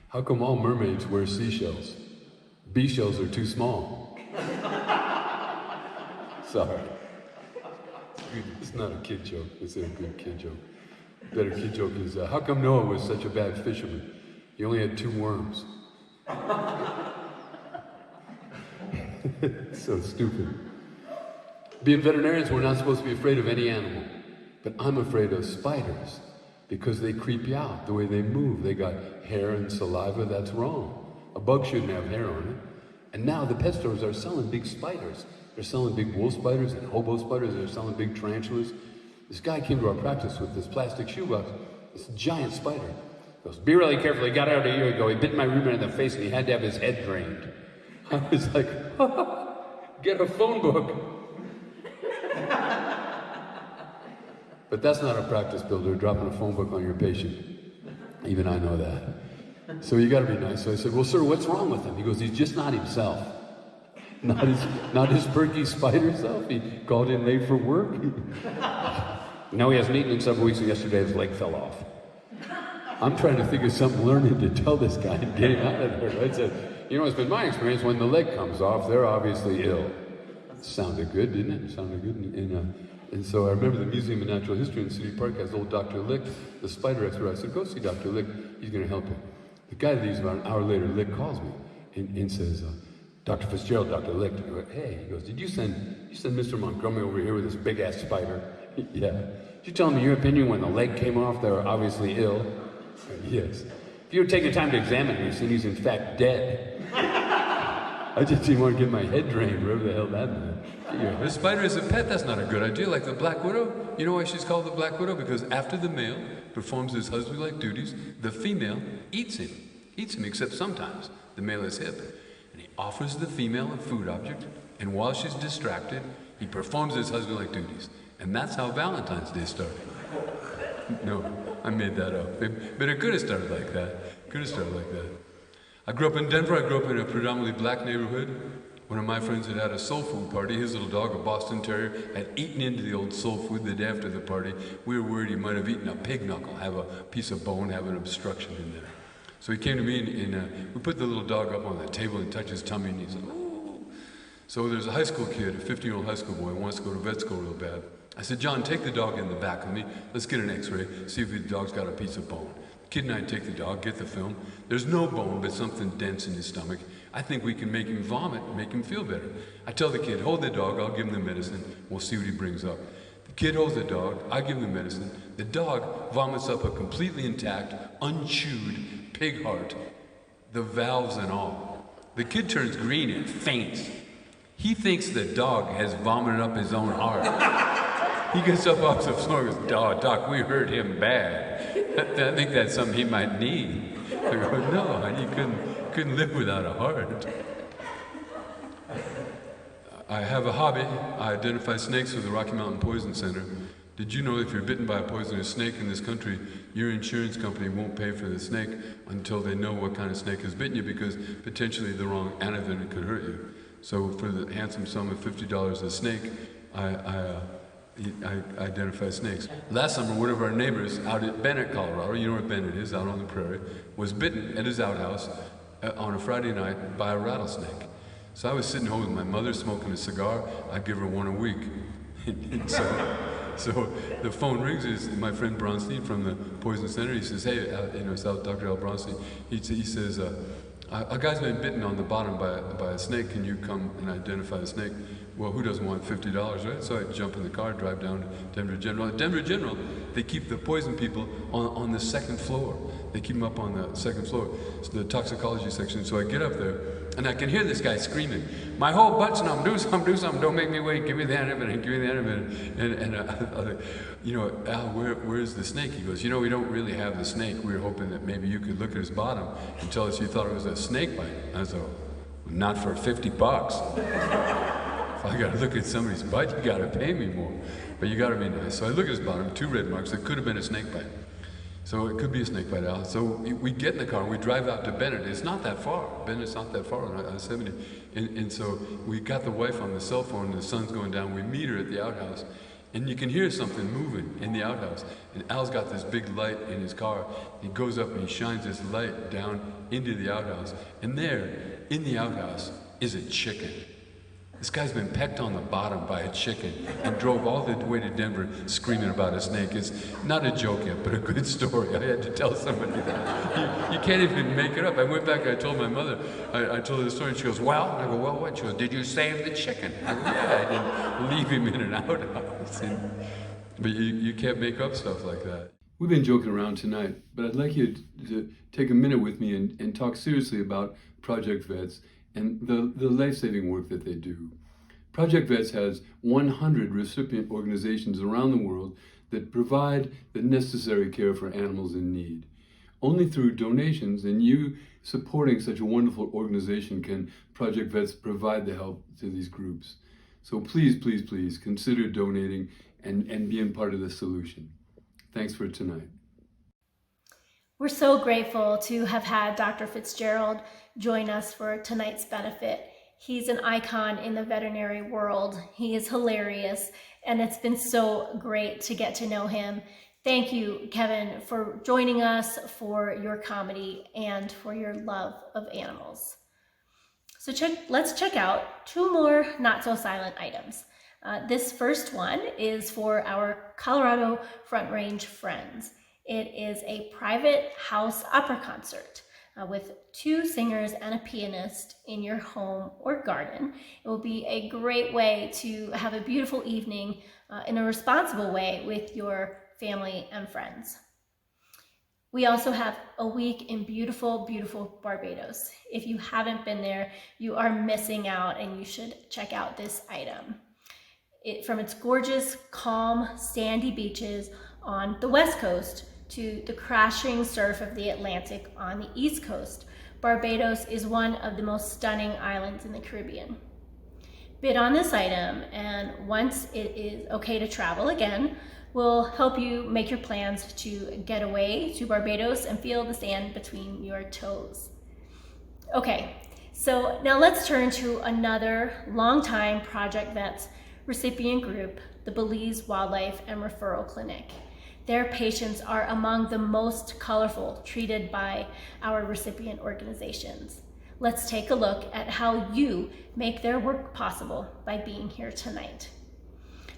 how come all mermaids wear seashells? Bee shells are too small. Sorry. It's not a kid joke. It's a good kid joke. Better kid joke is, how come Noah was such a bad fisherman? He only had 2 worms. So stupid. Being veterinarians, we're not supposed to be afraid of any animal. But I'm afraid of spiders because they creep you out, the way they move. They got hair and saliva. That's wrong. A bug shouldn't have hair on it. And now the pet stores are selling big spiders. They're selling big wolf spiders and hobo spiders. They're selling big tarantulas. This guy came to our practice with this plastic shoebox, this giant spider. He goes, be really careful. He got out a year ago. He bit my roommate in the face and he had to have his head drained. I was like, get a phone book. But that's not a practice builder, dropping a phone book on your patient. Even I know that. So you got to be nice. So I said, well, sir, what's wrong with him? He goes, he's just not himself. Not his perky spider self. He called in late for work. No, he hasn't eaten in several weeks, and yesterday his leg fell off. I'm trying to think of some learning to tell this guy and get him out of there. I said, it's been my experience, when the leg comes off, they're obviously ill. Sounded good, didn't it? Sounded good. And so I remember the Museum of Natural History in City Park has old Dr. Lick, the spider expert. I said, go see Dr. Lick. He's going to help you. The guy leaves about an hour later. Lick calls me and says, Dr. Fitzgerald, Dr. Lick. I go, hey. He goes, did you send Mr. Montgomery over here with this big-ass spider? Yeah. Did you tell him your opinion when the leg came off? They were obviously ill. Yes. If you would take the time to examine him, you'd see he's in fact dead. I I just didn't want to get my head drained, wherever the hell that meant. The spider is a pet, that's not a good idea. Like the Black Widow, you know why she's called the Black Widow? Because after the male performs his husband-like duties, the female eats him, except sometimes the male is hip. And he offers the female a food object, and while she's distracted, he performs his husband-like duties. And that's how Valentine's Day started. No, I made that up. But it could have started like that. I grew up in Denver. I grew up in a predominantly black neighborhood. One of my friends had had a soul food party. His little dog, a Boston Terrier, had eaten into the old soul food the day after the party. We were worried he might have eaten a pig knuckle, have a piece of bone, have an obstruction in there. So he came to me and we put the little dog up on the table and touched his tummy and he said, "Ooh." So there's a high school kid, a 15-year-old high school boy, who wants to go to vet school real bad. I said, "John, take the dog in the back with me. Let's get an x-ray, see if the dog's got a piece of bone." The kid and I take the dog, get the film. There's no bone, but something dense in his stomach. I think we can make him vomit and make him feel better. I tell the kid, "Hold the dog, I'll give him the medicine. We'll see what he brings up." The kid holds the dog, I give him the medicine. The dog vomits up a completely intact, unchewed pig heart, the valves and all. The kid turns green and faints. He thinks the dog has vomited up his own heart. He gets up off the floor and goes, Doc, we hurt him bad. I think that's something he might need." I go, "No, he couldn't live without a heart." I have a hobby. I identify snakes for the Rocky Mountain Poison Center. Did you know if you're bitten by a poisonous snake in this country, your insurance company won't pay for the snake until they know what kind of snake has bitten you, because potentially the wrong antivenin could hurt you. So for the handsome sum of $50 a snake, I identify snakes. Last summer, one of our neighbors out at Bennett, Colorado, you know where Bennett is, out on the prairie, was bitten at his outhouse on a Friday night by a rattlesnake. So I was sitting home with my mother smoking a cigar. I'd give her one a week. And so the phone rings. It's my friend Bronstein from the Poison Center. He says, "Hey, Dr. Al Bronstein." He says, "A guy's been bitten on the bottom by a snake. Can you come and identify the snake?" Well, who doesn't want $50, right? So I jump in the car, drive down to Denver General. At Denver General, they keep the poison people on the second floor. They keep them up on the second floor. It's the toxicology section. So I get up there, and I can hear this guy screaming, "My whole butt's numb, do something, don't make me wait, give me the antivenin, give me the antivenin." And "Al, where's the snake?" He goes, "We don't really have the snake. We were hoping that maybe you could look at his bottom and tell us you thought it was a snake bite." I said, "Not for $50. If I gotta look at somebody's butt, you gotta pay me more. But you gotta be nice." So I look at his bottom, 2 red marks. It could have been a snake bite. So it could be a snake bite, Al. So we get in the car and we drive out to Bennett. It's not that far. Bennett's not that far on I-70. And so we got the wife on the cell phone, and the sun's going down. We meet her at the outhouse. And you can hear something moving in the outhouse. And Al's got this big light in his car. He goes up and he shines this light down into the outhouse. And there, in the outhouse, is a chicken. This guy's been pecked on the bottom by a chicken and drove all the way to Denver screaming about a snake. It's not a joke yet, but a good story. I had to tell somebody that. You can't even make it up. I went back, I told my mother, I told her the story, and she goes, "Well?" I go, "Well, what?" She goes, "Did you save the chicken?" I go, "Yeah, I didn't leave him in an outhouse." But you can't make up stuff like that. We've been joking around tonight, but I'd like you to take a minute with me and talk seriously about Project V.E.T.S and the life-saving work that they do. Project V.E.T.S has 100 recipient organizations around the world that provide the necessary care for animals in need. Only through donations and you supporting such a wonderful organization can Project V.E.T.S provide the help to these groups. So please consider donating and being part of the solution. Thanks for tonight. We're so grateful to have had Dr. Fitzgerald join us for tonight's benefit. He's an icon in the veterinary world. He is hilarious, and it's been so great to get to know him. Thank you, Kevin, for joining us, for your comedy, and for your love of animals. So let's check out 2 more not-so-silent items. This first one is for our Colorado Front Range friends. It is a private house opera concert with 2 singers and a pianist in your home or garden. It will be a great way to have a beautiful evening in a responsible way with your family and friends. We also have a week in beautiful, beautiful Barbados. If you haven't been there, you are missing out and you should check out this item. From its gorgeous, calm, sandy beaches on the west coast to the crashing surf of the Atlantic on the east coast, Barbados is one of the most stunning islands in the Caribbean. Bid on this item, and once it is okay to travel again, we'll help you make your plans to get away to Barbados and feel the sand between your toes. Okay, so now let's turn to another longtime Project V.E.T.S recipient group, the Belize Wildlife and Referral Clinic. Their patients are among the most colorful treated by our recipient organizations. Let's take a look at how you make their work possible by being here tonight.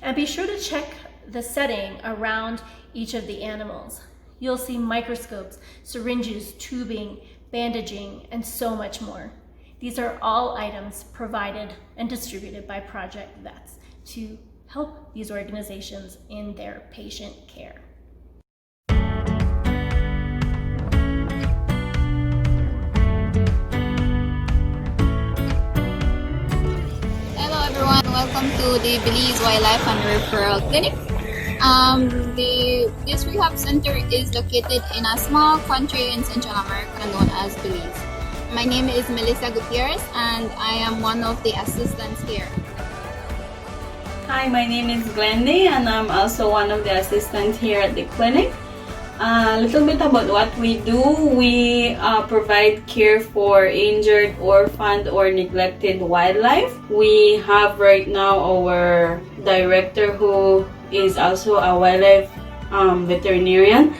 And be sure to check the setting around each of the animals. You'll see microscopes, syringes, tubing, bandaging, and so much more. These are all items provided and distributed by Project V.E.T.S to help these organizations in their patient care. Hello everyone, welcome to the Belize Wildlife and Referral Clinic. This rehab center is located in a small country in Central America known as Belize. My name is Melissa Gutierrez and I am one of the assistants here. Hi, my name is Glendy and I'm also one of the assistants here at the clinic. A little bit about what we do. We provide care for injured, orphaned, or neglected wildlife. We have right now our director who is also a wildlife veterinarian,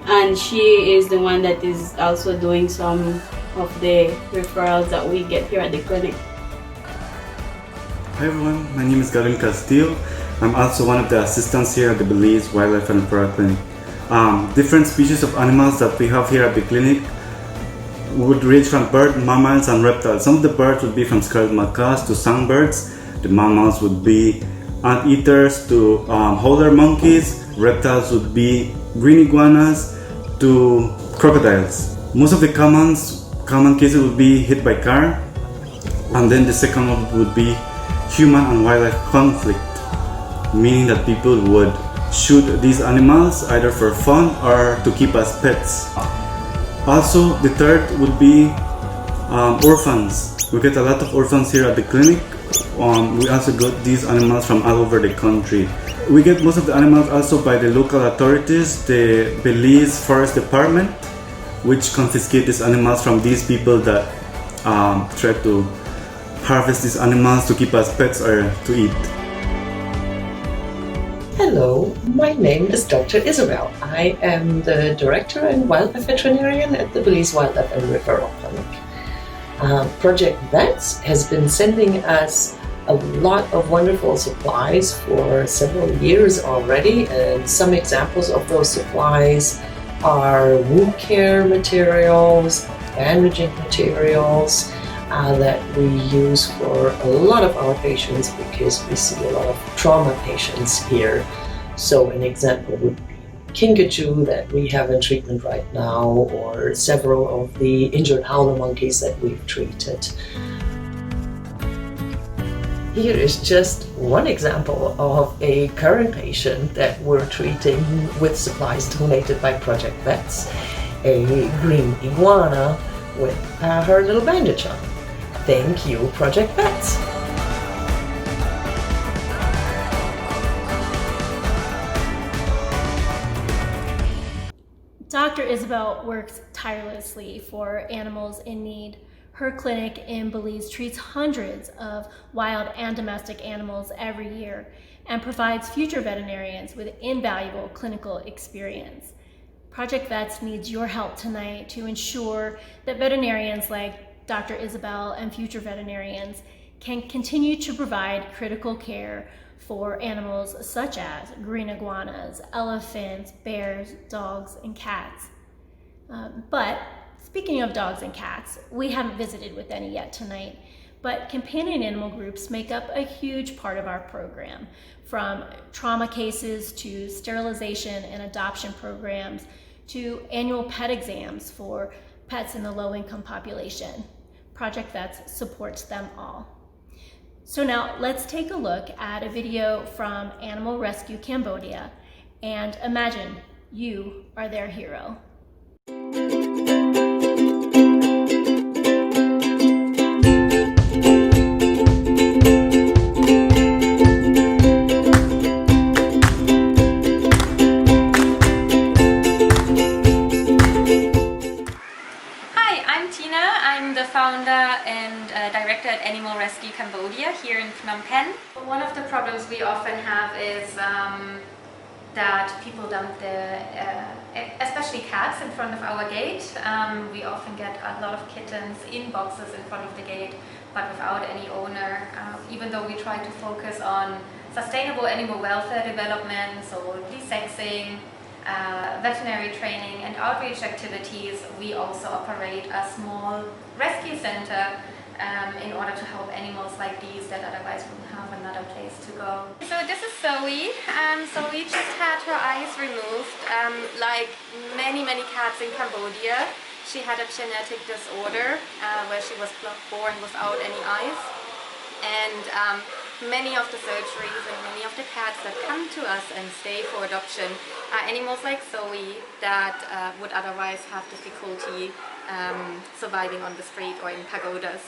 and she is the one that is also doing some of the referrals that we get here at the clinic. Hi everyone, my name is Gavin Castillo. I'm also one of the assistants here at the Belize Wildlife and Referral Clinic. Different species of animals that we have here at the clinic would range from birds, mammals, and reptiles. Some of the birds would be from scarlet macaws to songbirds. The mammals would be anteaters to howler monkeys. Reptiles would be green iguanas to crocodiles. Most of the common cases would be hit by car, and then the second one would be human and wildlife conflict, meaning that people would shoot these animals either for fun or to keep as pets. Also, the third would be orphans. We get a lot of orphans here at the clinic. We also got these animals from all over the country. We get most of the animals also by the local authorities, the Belize Forest Department, which confiscate these animals from these people that try to harvest these animals to keep as pets or to eat. Hello, my name is Dr. Isabel. I am the Director and Wildlife Veterinarian at the Belize Wildlife and Referral Clinic. Project V.E.T.S has been sending us a lot of wonderful supplies for several years already, and some examples of those supplies are wound care materials, bandaging materials, that we use for a lot of our patients because we see a lot of trauma patients here. So an example would be kinkajou that we have in treatment right now, or several of the injured howler monkeys that we've treated. Here is just one example of a current patient that we're treating with supplies donated by Project V.E.T.S, a green iguana with her little bandage on. Thank you, Project V.E.T.S. Dr. Isabel works tirelessly for animals in need. Her clinic in Belize treats hundreds of wild and domestic animals every year and provides future veterinarians with invaluable clinical experience. Project V.E.T.S needs your help tonight to ensure that veterinarians like Dr. Isabel and future veterinarians can continue to provide critical care for animals such as green iguanas, elephants, bears, dogs, and cats. But speaking of dogs and cats, we haven't visited with any yet tonight, but companion animal groups make up a huge part of our program, from trauma cases to sterilization and adoption programs to annual pet exams for pets in the low-income population. Project Vets supports them all. So now let's take a look at a video from Animal Rescue Cambodia and imagine you are their hero. I'm the founder and director at Animal Rescue Cambodia here in Phnom Penh. One of the problems we often have is that people dump their, especially cats, in front of our gate. We often get a lot of kittens in boxes in front of the gate, but without any owner. Even though we try to focus on sustainable animal welfare development, so desexing, veterinary training and outreach activities, we also operate a small rescue center in order to help animals like these that otherwise wouldn't have another place to go. So this is Zoe. Zoe just had her eyes removed. Like many cats in Cambodia, she had a genetic disorder where she was born without any eyes. And many of the surgeries and many of the cats that come to us and stay for adoption are animals like Zoe that would otherwise have difficulty surviving on the street or in pagodas.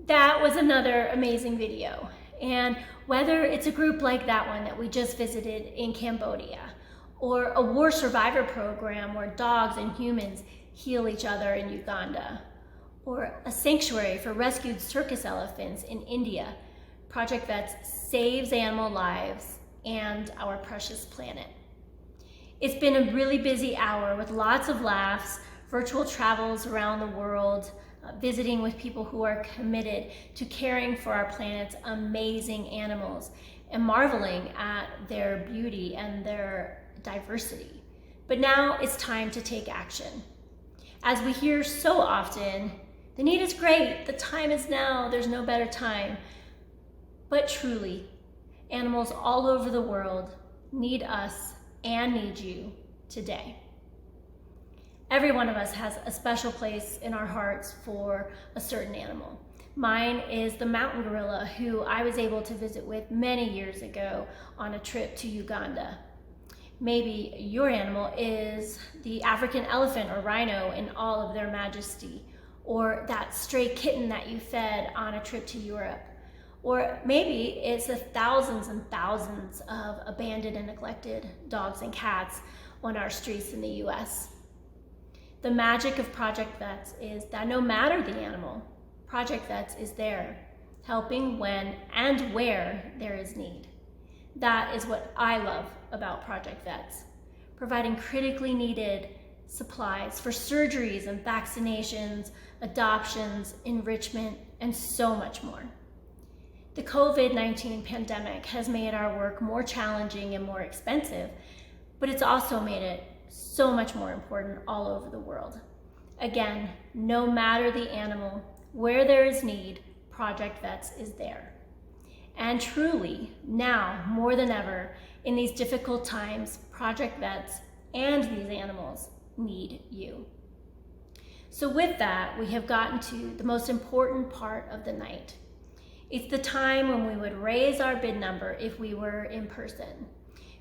That was another amazing video. And whether it's a group like that one that we just visited in Cambodia, or a war survivor program where dogs and humans heal each other in Uganda, or a sanctuary for rescued circus elephants in India, Project Vets saves animal lives and our precious planet. It's been a really busy hour with lots of laughs, virtual travels around the world, visiting with people who are committed to caring for our planet's amazing animals and marveling at their beauty and their diversity. But now it's time to take action. As we hear so often, the need is great, the time is now, there's no better time. But truly, animals all over the world need us and need you today. Every one of us has a special place in our hearts for a certain animal. Mine is the mountain gorilla who I was able to visit with many years ago on a trip to Uganda. Maybe your animal is the African elephant or rhino in all of their majesty, or that stray kitten that you fed on a trip to Europe. Or maybe it's the thousands and thousands of abandoned and neglected dogs and cats on our streets in the US. The magic of Project V.E.T.S is that no matter the animal, Project V.E.T.S is there, helping when and where there is need. That is what I love about Project V.E.T.S, providing critically needed supplies for surgeries and vaccinations, adoptions, enrichment, and so much more. The COVID-19 pandemic has made our work more challenging and more expensive, but it's also made it so much more important all over the world. Again, no matter the animal, where there is need, Project V.E.T.S is there. And truly, now more than ever, in these difficult times, Project V.E.T.S and these animals need you. So with that, we have gotten to the most important part of the night. It's the time when we would raise our bid number if we were in person.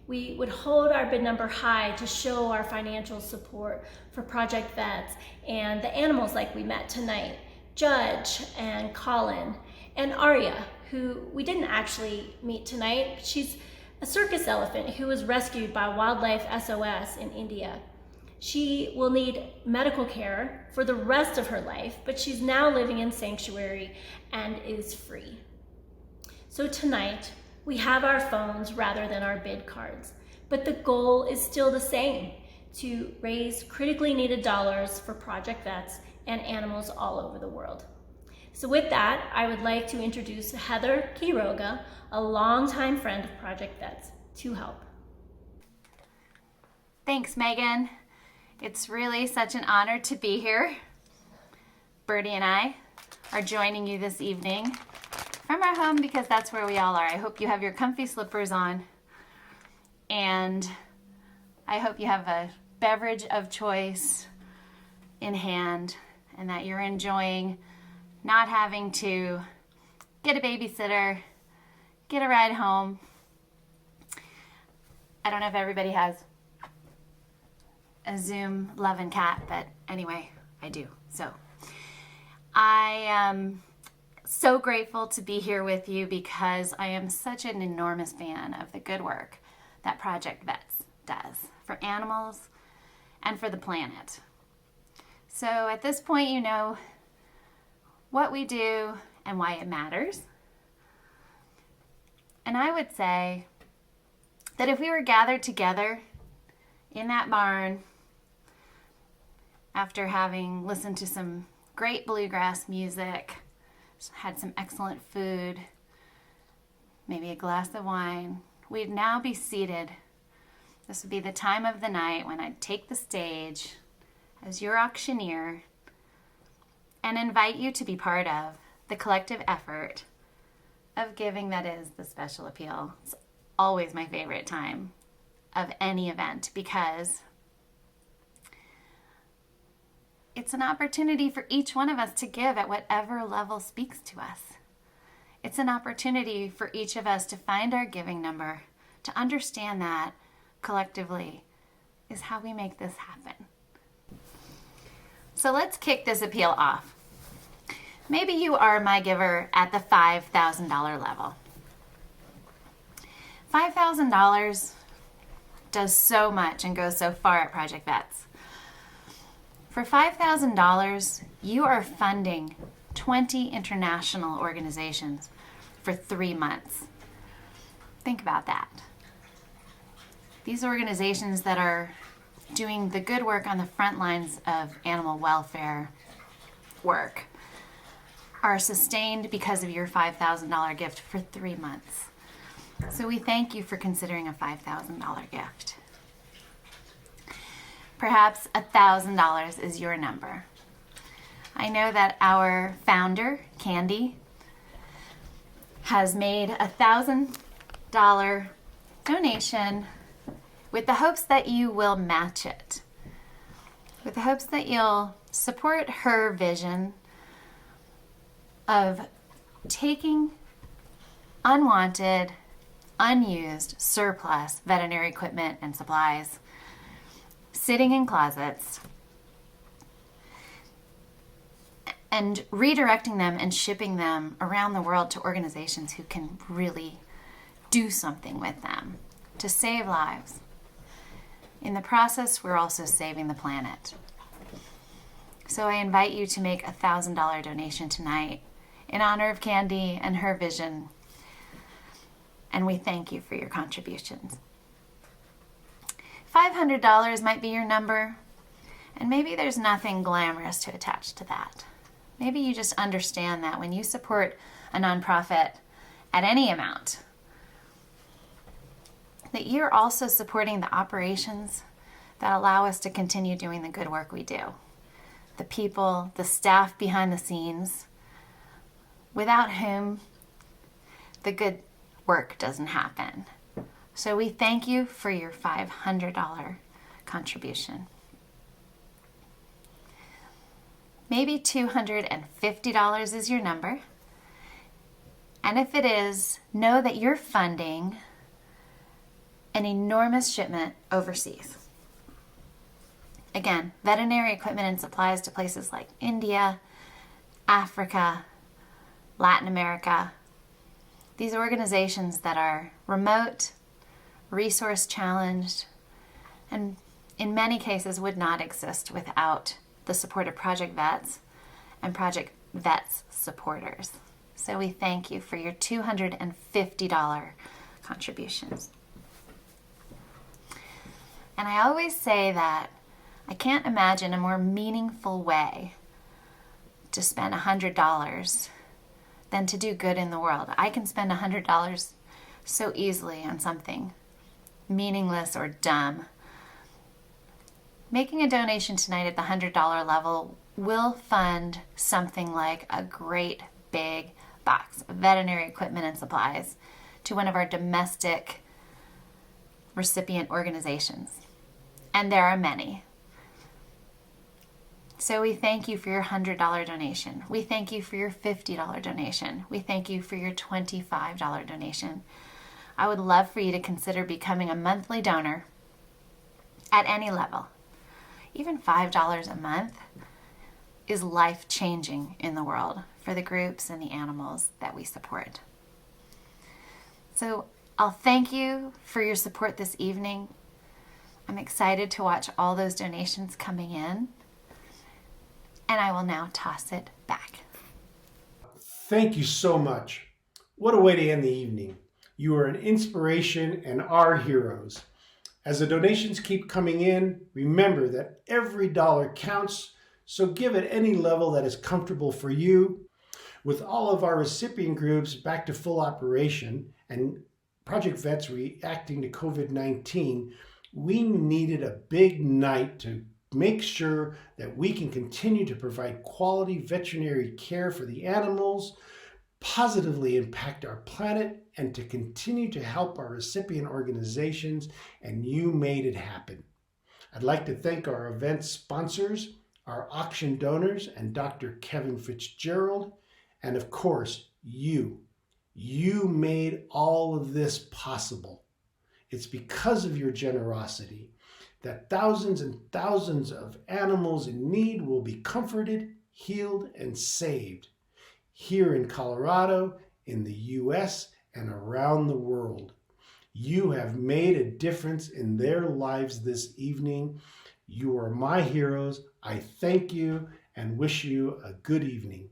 We would hold our bid number high to show our financial support for Project V.E.T.S and the animals like we met tonight, Judge and Colin and Arya, who we didn't actually meet tonight. She's a circus elephant who was rescued by Wildlife SOS in India. She will need medical care for the rest of her life, but she's now living in sanctuary and is free. So tonight, we have our phones rather than our bid cards, but the goal is still the same, to raise critically needed dollars for Project V.E.T.S and animals all over the world. So with that, I would like to introduce Heather Quiroga, a longtime friend of Project V.E.T.S, to help. Thanks, Megan. It's really such an honor to be here. Birdie and I are joining you this evening from our home because that's where we all are. I hope you have your comfy slippers on, and I hope you have a beverage of choice in hand and that you're enjoying not having to get a babysitter, get a ride home. I don't know if everybody has a Zoom loving cat, but anyway, I do. So I am so grateful to be here with you because I am such an enormous fan of the good work that Project V.E.T.S does for animals and for the planet. So at this point, you know what we do and why it matters. And I would say that if we were gathered together in that barn after having listened to some great bluegrass music, had some excellent food, maybe a glass of wine, we'd now be seated. This would be the time of the night when I'd take the stage as your auctioneer and invite you to be part of the collective effort of giving that is the special appeal. It's always my favorite time of any event because it's an opportunity for each one of us to give at whatever level speaks to us. It's an opportunity for each of us to find our giving number, to understand that collectively is how we make this happen. So let's kick this appeal off. Maybe you are my giver at the $5,000 level. $5,000 does so much and goes so far at Project V.E.T.S. For $5,000, you are funding 20 international organizations for 3 months. Think about that. These organizations that are doing the good work on the front lines of animal welfare work are sustained because of your $5,000 gift for 3 months. So we thank you for considering a $5,000 gift. Perhaps $1,000 is your number. I know that our founder, Candy, has made a $1,000 donation with the hopes that you will match it, with the hopes that you'll support her vision of taking unwanted, unused, surplus veterinary equipment and supplies sitting in closets and redirecting them and shipping them around the world to organizations who can really do something with them to save lives. In the process, we're also saving the planet. So I invite you to make a $1,000 donation tonight in honor of Candy and her vision, and we thank you for your contributions. $500 might be your number, and maybe there's nothing glamorous to attach to that. Maybe you just understand that when you support a nonprofit at any amount, that you're also supporting the operations that allow us to continue doing the good work we do. The people, the staff behind the scenes, without whom the good work doesn't happen. So we thank you for your $500 contribution. Maybe $250 is your number. And if it is, know that you're funding an enormous shipment overseas. Again, veterinary equipment and supplies to places like India, Africa, Latin America. These organizations that are remote, resource challenged, and in many cases would not exist without the support of Project V.E.T.S and Project V.E.T.S supporters. So we thank you for your $250 contributions. And I always say that I can't imagine a more meaningful way to spend $100 than to do good in the world. I can spend $100 so easily on something meaningless or dumb. Making a donation tonight at the $100 level will fund something like a great big box of veterinary equipment and supplies to one of our domestic recipient organizations. And there are many. So we thank you for your $100 donation. We thank you for your $50 donation. We thank you for your $25 donation. I would love for you to consider becoming a monthly donor at any level. Even $5 a month is life-changing in the world for the groups and the animals that we support. So I'll thank you for your support this evening. I'm excited to watch all those donations coming in, and I will now toss it back. Thank you so much. What a way to end the evening. You are an inspiration and our heroes. As the donations keep coming in, remember that every dollar counts, so give at any level that is comfortable for you. With all of our recipient groups back to full operation and Project V.E.T.S reacting to COVID-19, we needed a big night to make sure that we can continue to provide quality veterinary care for the animals, positively impact our planet, and to continue to help our recipient organizations, and you made it happen. I'd like to thank our event sponsors, our auction donors, and Dr. Kevin Fitzgerald, and of course, you. You made all of this possible. It's because of your generosity that thousands and thousands of animals in need will be comforted, healed, and saved here in Colorado, in the U.S., and around the world. You have made a difference in their lives this evening. You are my heroes. I thank you and wish you a good evening.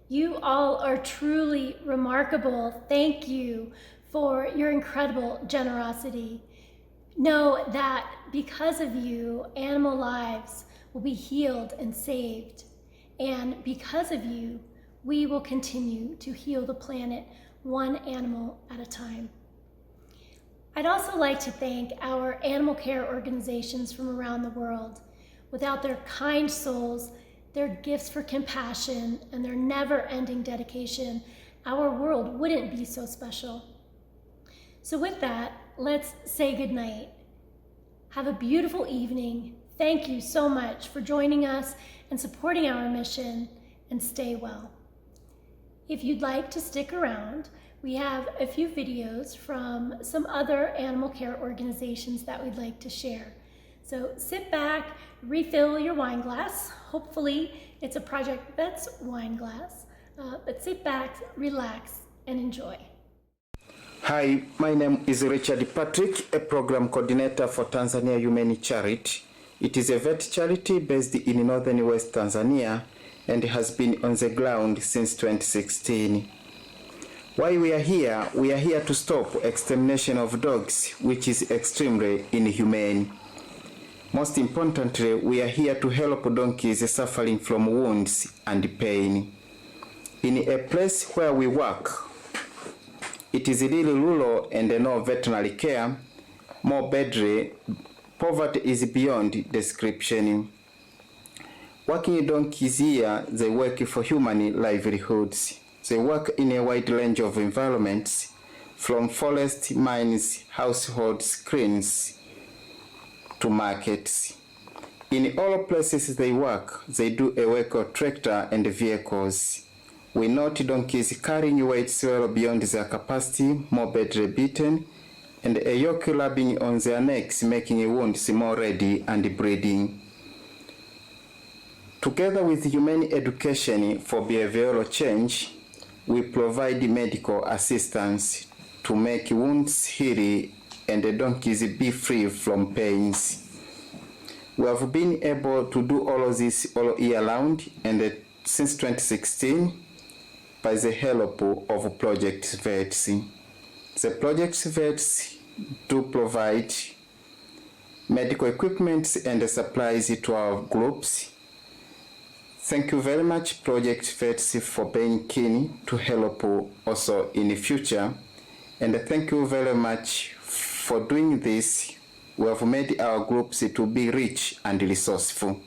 You all are truly remarkable. Thank you for your incredible generosity. Know that because of you, animal lives will be healed and saved. And because of you, we will continue to heal the planet one animal at a time. I'd also like to thank our animal care organizations from around the world. Without their kind souls, their gifts for compassion, and their never-ending dedication, our world wouldn't be so special. So with that, let's say goodnight. Have a beautiful evening. Thank you so much for joining us and supporting our mission. and stay well. If you'd like to stick around, we have a few videos from some other animal care organizations that we'd like to share. So sit back, refill your wine glass. Hopefully it's a Project V.E.T.S wine glass, but sit back, relax, and enjoy. Hi, my name is Richard Patrick, a program coordinator for Tanzania Humane Charity. It is a vet charity based in northern West Tanzania and has been on the ground since 2016. Why we are here to stop extermination of dogs, which is extremely inhumane. Most importantly, we are here to help donkeys suffering from wounds and pain. In a place where we work, it is really rural and no veterinary care, more badly, poverty is beyond description. Working donkeys here, they work for human livelihoods. They work in a wide range of environments, from forest, mines, household screens, to markets. In all places they work, they do a work of tractor and vehicles. We note donkeys carrying weights well beyond their capacity, more badly beaten, and a yoke rubbing on their necks, making wounds more ready and bleeding. Together with humane education for behavioral change, we provide medical assistance to make wounds heal and the donkeys be free from pains. We have been able to do all of this all year round and since 2016 by the help of Project V.E.T.S. The Project V.E.T.S do provide medical equipment and supplies to our groups. Thank you very much, Project V.E.T.S, for being keen to help also in the future. And thank you very much for doing this. We have made our groups to be rich and resourceful.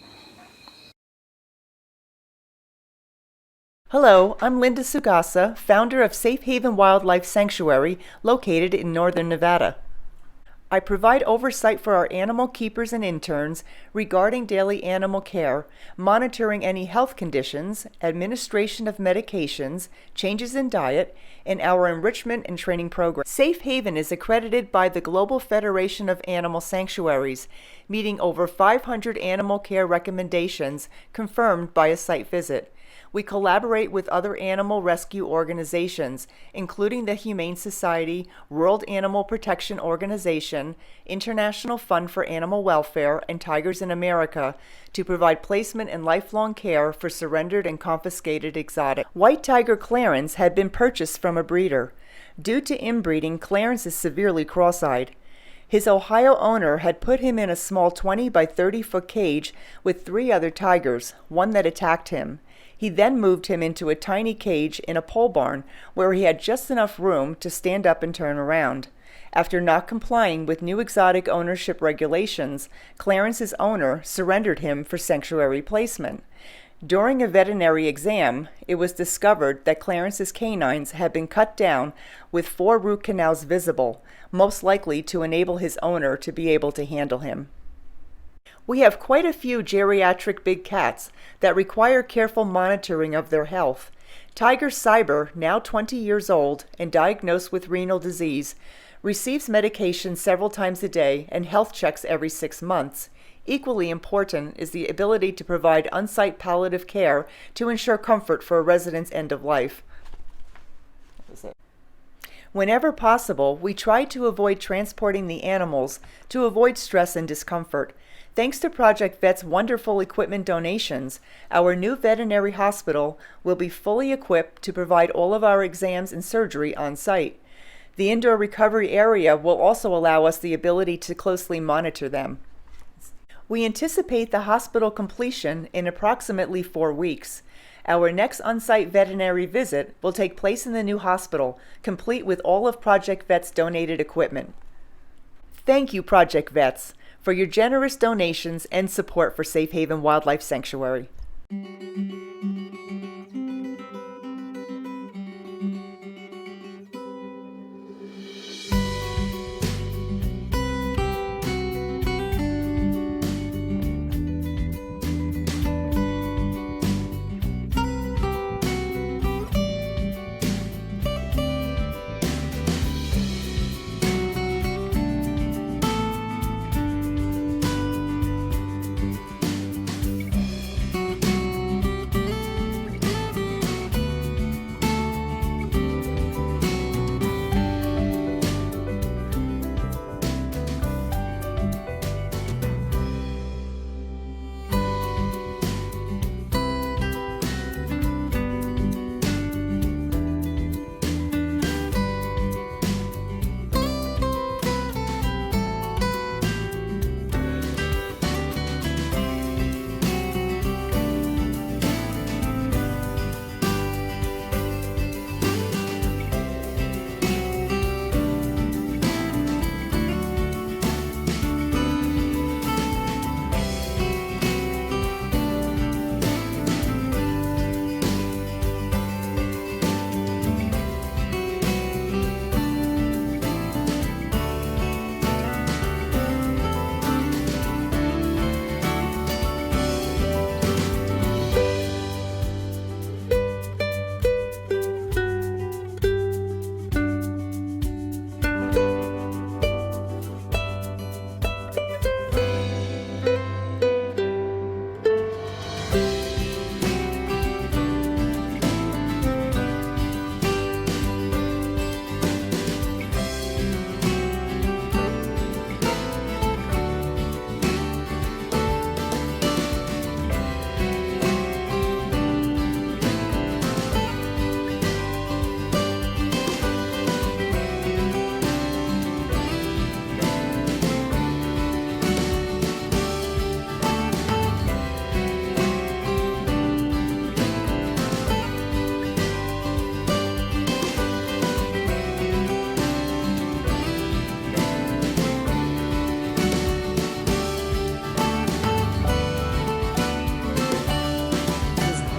Hello, I'm Linda Sugasa, founder of Safe Haven Wildlife Sanctuary located in northern Nevada. I provide oversight for our animal keepers and interns regarding daily animal care, monitoring any health conditions, administration of medications, changes in diet, and our enrichment and training program. Safe Haven is accredited by the Global Federation of Animal Sanctuaries, meeting over 500 animal care recommendations confirmed by a site visit. We collaborate with other animal rescue organizations, including the Humane Society, World Animal Protection Organization, International Fund for Animal Welfare, and Tigers in America, to provide placement and lifelong care for surrendered and confiscated exotic. White Tiger Clarence had been purchased from a breeder. Due to inbreeding, Clarence is severely cross-eyed. His Ohio owner had put him in a small 20 by 30 foot cage with 3 other tigers, one that attacked him. He then moved him into a tiny cage in a pole barn where he had just enough room to stand up and turn around. After not complying with new exotic ownership regulations, Clarence's owner surrendered him for sanctuary placement. During a veterinary exam, it was discovered that Clarence's canines had been cut down with 4 root canals visible, most likely to enable his owner to be able to handle him. We have quite a few geriatric big cats that require careful monitoring of their health. Tiger Cyber, now 20 years old and diagnosed with renal disease, receives medication several times a day and health checks every 6 months. Equally important is the ability to provide on-site palliative care to ensure comfort for a resident's end of life. Whenever possible, we try to avoid transporting the animals to avoid stress and discomfort. Thanks to Project V.E.T.S' wonderful equipment donations, our new veterinary hospital will be fully equipped to provide all of our exams and surgery on site. The indoor recovery area will also allow us the ability to closely monitor them. We anticipate the hospital completion in approximately 4 weeks. Our next on-site veterinary visit will take place in the new hospital, complete with all of Project V.E.T.S' donated equipment. Thank you, Project V.E.T.S, for your generous donations and support for Safe Haven Wildlife Sanctuary.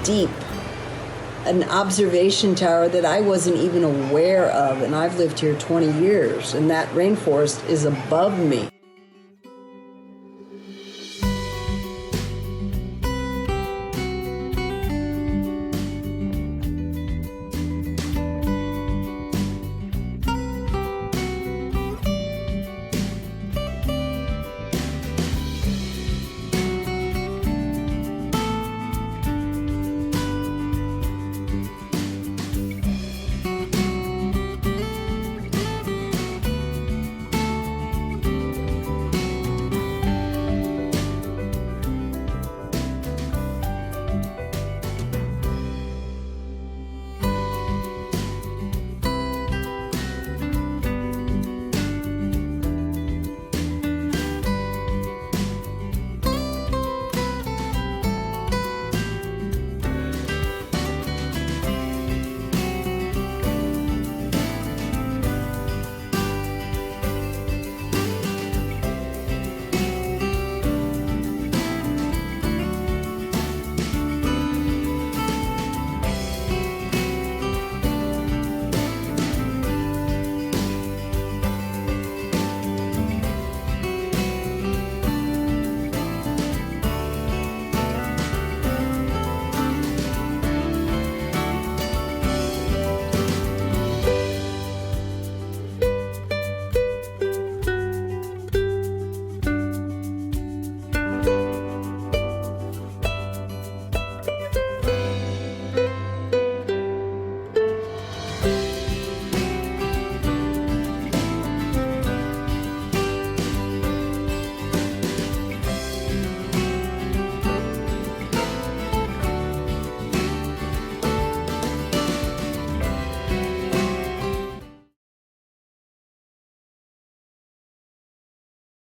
deep, an observation tower that I wasn't even aware of, and I've lived here 20 years, and that rainforest is above me.